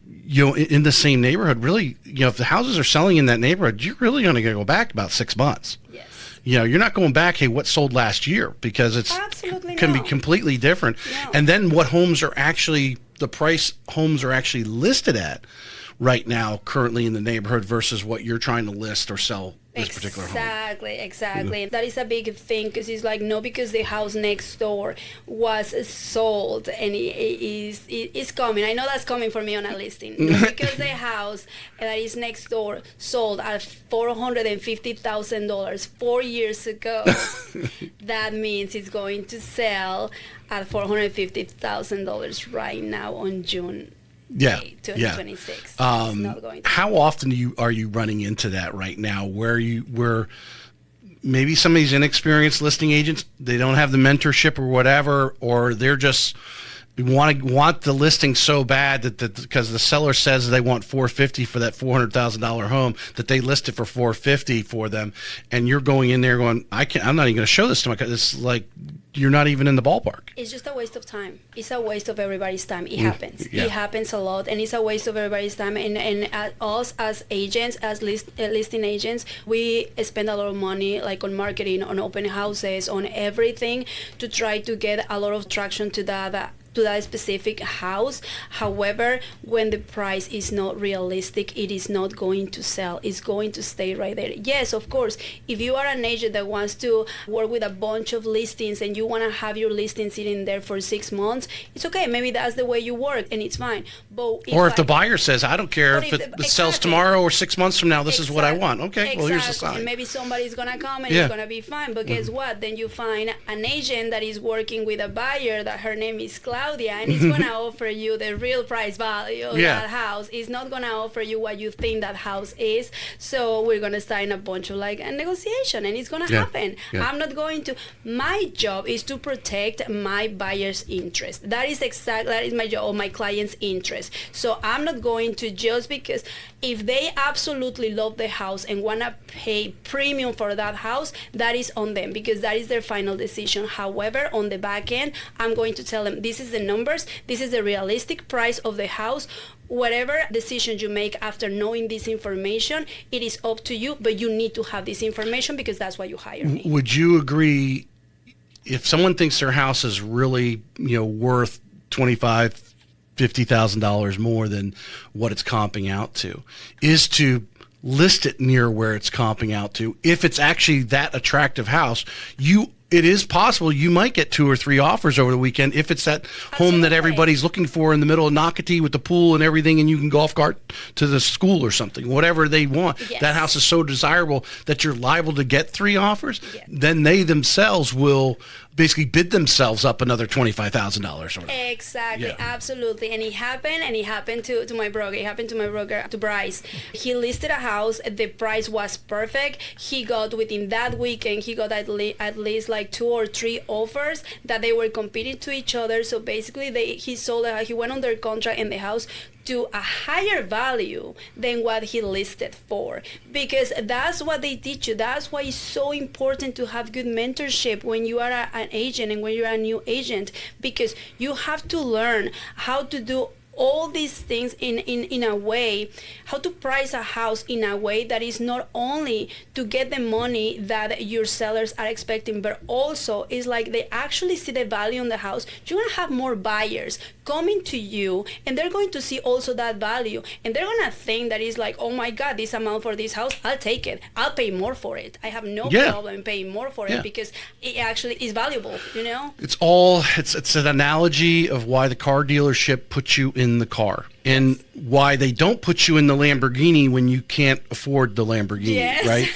in the same neighborhood, really, if the houses are selling in that neighborhood, you're really going to go back about 6 months. Yes. You're not going back, hey, what sold last year? Because it's can be completely different. No. And then what the price homes are actually listed at right now, currently in the neighborhood, versus what you're trying to list or sell this particular home. Exactly. That is a big thing, because it's like, no, because the house next door was sold and it's coming. I know that's coming for me on a listing. No, because the house that is next door sold at $450,000 4 years ago, that means it's going to sell at $450,000 right now on June. 2026. How often are you running into that right now, where maybe some of these inexperienced listing agents, they don't have the mentorship or whatever, or they're just want the listing so bad that because the seller says they want $450 for that $400,000 home, that they list it for $450 for them, and you're going in there going, I'm not even going to show this to my customer. It's like, you're not even in the ballpark. It's just a waste of time. It's a waste of everybody's time. It happens. Yeah. It happens a lot, and it's a waste of everybody's time. And us as agents, as listing agents, we spend a lot of money, like on marketing, on open houses, on everything, to try to get a lot of traction to that specific house. However, when the price is not realistic, it is not going to sell. It's going to stay right there. Yes, of course, if you are an agent that wants to work with a bunch of listings and you want to have your listing sitting there for 6 months, it's okay. Maybe that's the way you work, and it's fine. But if the buyer says, I don't care if it sells tomorrow or 6 months from now, this is what I want. Okay, well, here's the sign. And maybe somebody's going to come and it's going to be fine. But guess what? Then you find an agent that is working with a buyer that her name is Claudia, and it's going to offer you the real price value of that house. It's not going to offer you what you think that house is. So we're going to start in a bunch of a negotiation, and it's going to happen. I'm not going to. My job is to protect my buyer's interest. That is my job, or my client's interest. So I'm not going to, just because if they absolutely love the house and want to pay premium for that house, that is on them, because that is their final decision. However, on the back end, I'm going to tell them, this is the numbers, this is the realistic price of the house. Whatever decisions you make after knowing this information, it is up to you, but you need to have this information, because that's why you hire me. Would you agree, if someone thinks their house is really, worth $25,000, $50,000 more than what it's comping out to, is to list it near where it's comping out to. If it's actually that attractive house, it is possible you might get 2 or 3 offers over the weekend if it's that home that everybody's looking for in the middle of Nocatee with the pool and everything, and you can golf cart to the school or something, whatever they want. Yes. That house is so desirable that you're liable to get 3 offers. Yes. Then they themselves will basically bid themselves up another $25,000 or whatever. Exactly, Yeah. absolutely. And it happened to my broker. It happened to my broker, to Bryce. He listed a house. The price was perfect. He got, within that weekend, he got at least like 2 or 3 offers that they were competing to each other. So basically, he went under contract in the house to a higher value than what he listed for, because that's what they teach you. That's why it's so important to have good mentorship when you are an agent and when you're a new agent, because you have to learn how to do all these things in a way, how to price a house in a way that is not only to get the money that your sellers are expecting, but also is like they actually see the value in the house. You're going to have more buyers coming to you, and they're going to see also that value, and they're going to think that is like, oh my God, this amount for this house, I'll take it. I'll pay more for it. I have no problem paying more for it because it actually is valuable, you know? It's an analogy of why the car dealership puts you in the car and why they don't put you in the Lamborghini when you can't afford the Lamborghini, right?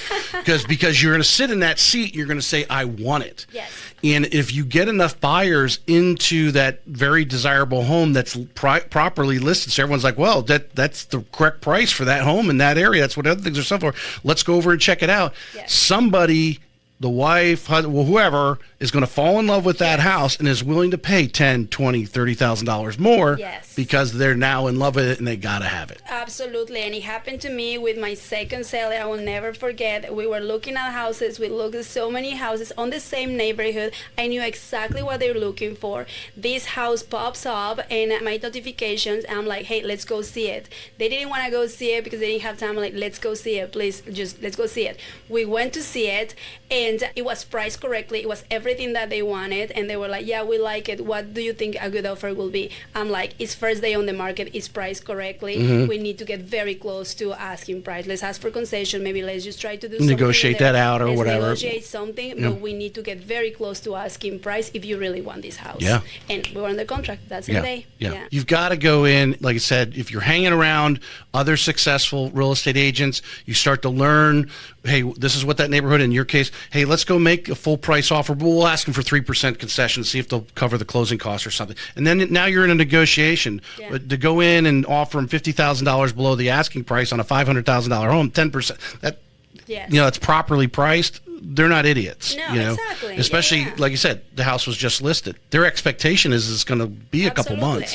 Because you're going to sit in that seat, you're going to say, I want it. Yes. And if you get enough buyers into that very desirable home that's properly listed, so everyone's like, well, that's the correct price for that home in that area. That's what other things are selling for. Let's go over and check it out. Yes. Somebody, the wife, husband, whoever, is going to fall in love with that house and is willing to pay $10,000, $20,000, $30,000 more because they're now in love with it and they got to have it. Absolutely. And it happened to me with my second seller. I will never forget. We were looking at houses. We looked at so many houses on the same neighborhood. I knew exactly what they were looking for. This house pops up in my notifications. And I'm like, hey, let's go see it. They didn't want to go see it because they didn't have time. I'm like, let's go see it. Please, just let's go see it. We went to see it, and it was priced correctly. It was everything that they wanted, and they were like, yeah, we like it. What do you think a good offer will be? I'm like, it's first day on the market, it's priced correctly. Mm-hmm. We need to get very close to asking price. Let's ask for concession. Maybe let's just try to do negotiate that out or whatever. Negotiate something, but we need to get very close to asking price if you really want this house. Yeah. And we were on the contract. That's the day. Yeah. You've got to go in, like I said, if you're hanging around other successful real estate agents, you start to learn, hey, this is what that neighborhood, in your case, hey, let's go make a full price offer, but we'll ask them for 3% concession, see if they'll cover the closing costs or something. And then now you're in a negotiation. But to go in and offer them $50,000 below the asking price on a $500,000 home, 10%, that, it's properly priced. They're not idiots, exactly. Especially, like you said, the house was just listed. Their expectation is it's going to be a couple months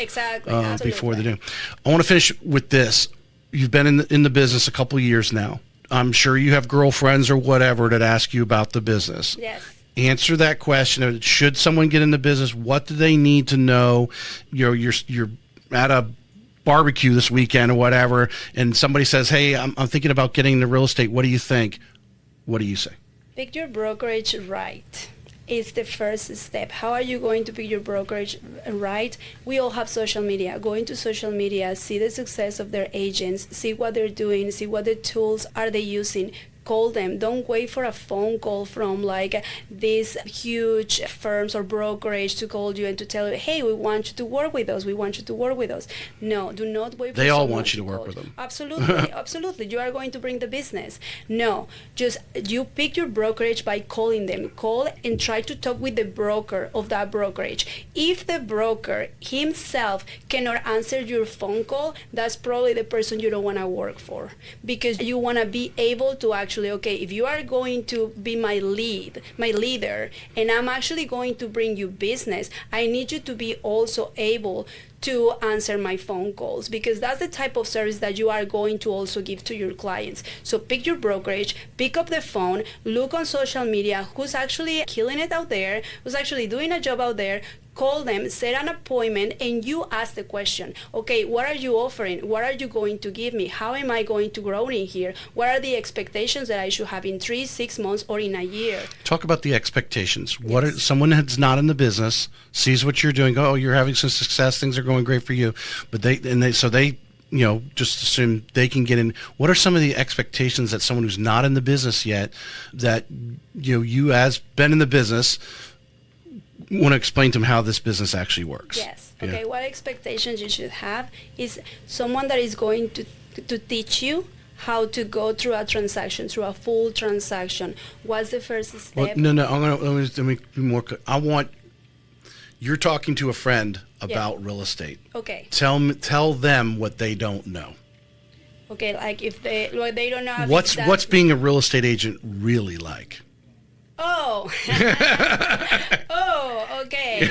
before they do. I want to finish with this. You've been in the business a couple years now. I'm sure you have girlfriends or whatever that ask you about the business. Yes. Answer that question. Should someone get into business, what do they need to know? You're at a barbecue this weekend or whatever, and somebody says, hey, I'm thinking about getting into real estate. What do you think? What do you say? Pick your brokerage right. It's the first step. How are you going to pick your brokerage right? We all have social media. Go into social media, see the success of their agents, see what they're doing, see what the tools are they using. Call them. Don't wait for a phone call from like these huge firms or brokerage to call you and to tell you, hey, we want you to work with us. We want you to work with us. No, do not wait for They all want you to work with them. Absolutely. Absolutely. You are going to bring the business. No, just you pick your brokerage by calling them. Call and try to talk with the broker of that brokerage. If the broker himself cannot answer your phone call, that's probably the person you don't want to work for, because you want to be able to actually, okay, if you are going to be my leader, and I'm actually going to bring you business, I need you to be also able to answer my phone calls, because that's the type of service that you are going to also give to your clients. So pick your brokerage, pick up the phone, look on social media, who's actually killing it out there, who's actually doing a job out there. call them, set an appointment, and you ask the question, okay, what are you offering? What are you going to give me? How am I going to grow in here? What are the expectations that I should have in 3, 6 months, or in a year? Talk about the expectations. What are, someone that's not in the business sees what you're doing, oh, you're having some success, things are going great for you, but they just assume they can get in. What are some of the expectations that someone who's not in the business yet, that you as been in the business, want to explain to them how this business actually works? Yes. Okay. What expectations you should have is someone that is going to teach you how to go through a transaction, through a full transaction. What's the first step? Well, no. Let me be more. You're talking to a friend about real estate. Okay. Tell them what they don't know. Okay, like if they don't know. What's being a real estate agent really like? Oh. Oh, okay.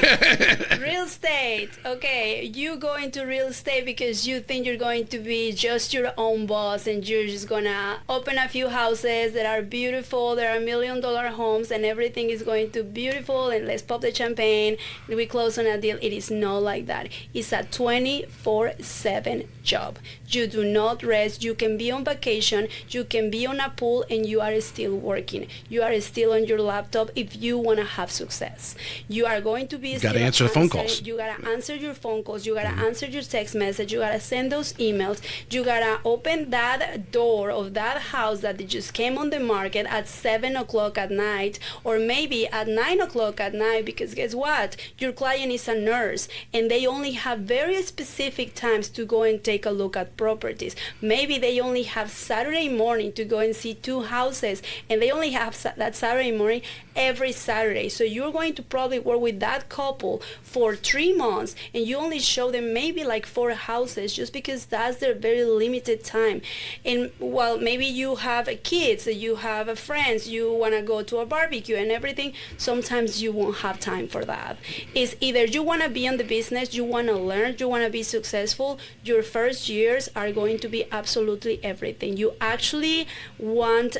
Real estate. Okay, you go into real estate because you think you're going to be just your own boss and you're just gonna open a few houses that are beautiful, there are $1 million homes, and everything is going to be beautiful, and let's pop the champagne and we close on a deal. It is not like that. It's a 24/7 job. You do not rest. You can be on vacation, you can be on a pool, and you are still working. You are still on your laptop if you want to have success. You are going to be you got to answer the phone calls. You got to answer your phone calls. You got to answer your text message. You got to send those emails. You got to open that door of that house that just came on the market at 7 o'clock at night, or maybe at 9 o'clock at night, because guess what? Your client is a nurse and they only have very specific times to go and take a look at properties. Maybe they only have Saturday morning to go and see 2 houses, and they only have that Saturday morning every Saturday. So you're going to probably work with that couple for 3 months, and you only show them maybe like 4 houses, just because that's their very limited time. And while maybe you have kids, you have friends, you want to go to a barbecue and everything, sometimes you won't have time for that. It's either you want to be in the business, you want to learn, you want to be successful, your first years are going to be absolutely everything. You actually want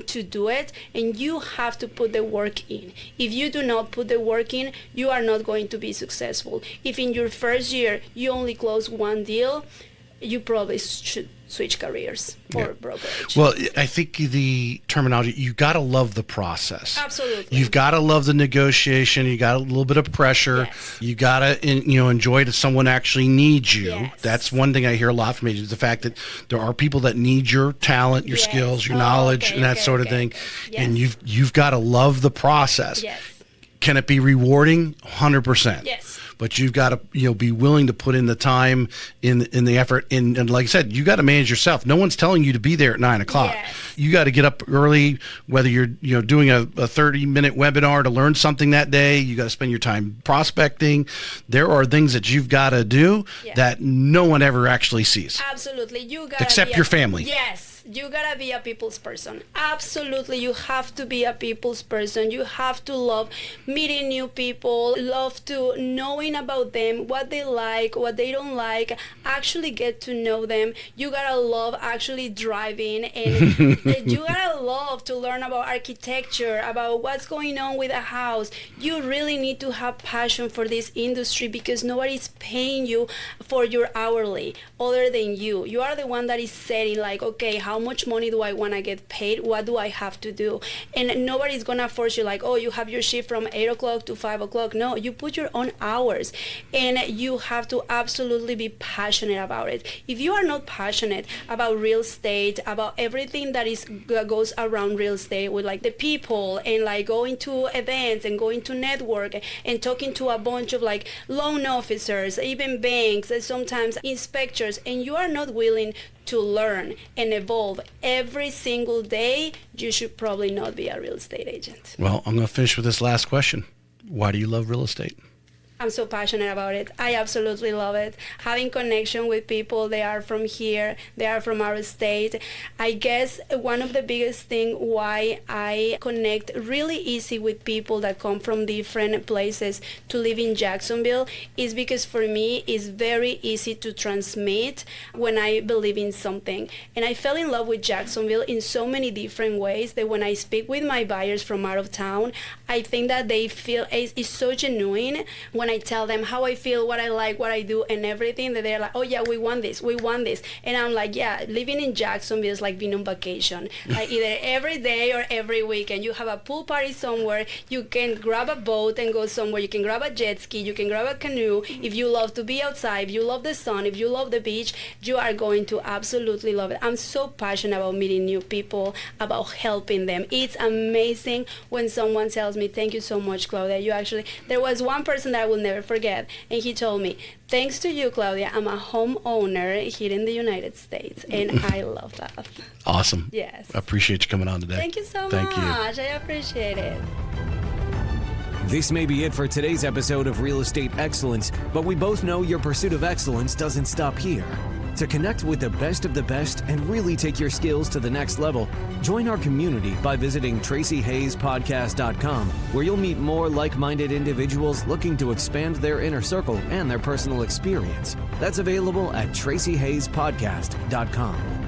to do it, and you have to put the work in. If you do not put the work in, you are not going to be successful. If in your first year you only close 1 deal, you probably should switch careers or brokerage. Well, I think the terminology, you got to love the process. Absolutely. You've got to love the negotiation. You got a little bit of pressure. Yes. You got to enjoy that someone actually needs you. Yes. That's one thing I hear a lot from agents, the fact that there are people that need your talent, your skills, your knowledge, and that sort of thing. Yes. And you've got to love the process. Yes. Can it be rewarding? 100%. Yes. But you've got to be willing to put in the time, in the effort, and like I said, you got to manage yourself. No one's telling you to be there at 9 o'clock. Yes. You got to get up early, whether you're doing a 30-minute webinar to learn something that day. You got to spend your time prospecting. There are things that you've got to do that no one ever actually sees. Absolutely. You got except your family. Yes. You gotta be a people's person. Absolutely, you have to be a people's person. You have to love meeting new people, love to knowing about them, what they like, what they don't like, actually get to know them. You gotta love actually driving, and you gotta love to learn about architecture, about what's going on with a house. You really need to have passion for this industry, because nobody's paying you for your hourly other than you. You are the one that is setting, like, okay, how much money do I want to get paid? What do I have to do? And nobody's going to force you, like, oh, you have your shift from 8 o'clock to 5 o'clock. No, you put your own hours, and you have to absolutely be passionate about it. If you are not passionate about real estate, about everything that goes around real estate, with like the people, and like going to events and going to network and talking to a bunch of like loan officers, even banks, and sometimes inspectors, and you are not willing to learn and evolve every single day, you should probably not be a real estate agent. Well, I'm going to finish with this last question. Why do you love real estate? I'm so passionate about it. I absolutely love it. Having connection with people, they are from here, they are from our state. I guess one of the biggest thing why I connect really easy with people that come from different places to live in Jacksonville is because for me it's very easy to transmit when I believe in something. And I fell in love with Jacksonville in so many different ways that when I speak with my buyers from out of town, I think that they feel it's so genuine when I tell them how I feel, what I like, what I do, and everything, that they're like, oh yeah, we want this. And I'm like, yeah, living in Jacksonville is like being on vacation. Like either every day or every weekend. You have a pool party somewhere, you can grab a boat and go somewhere, you can grab a jet ski, you can grab a canoe. If you love to be outside, if you love the sun, if you love the beach, you are going to absolutely love it. I'm so passionate about meeting new people, about helping them. It's amazing when someone tells me, thank you so much, Claudia. There was one person that I will never forget, and he told me, thanks to you, Claudia, I'm a homeowner here in the United States, and I love that. Awesome. Yes. I appreciate you coming on today. Thank you so Thank much. you. I appreciate it. This may be it for today's episode of Real Estate Excellence, but we both know your pursuit of excellence doesn't stop here. To connect with the best of the best and really take your skills to the next level, join our community by visiting TracyHayesPodcast.com, where you'll meet more like-minded individuals looking to expand their inner circle and their personal experience. That's available at TracyHayesPodcast.com.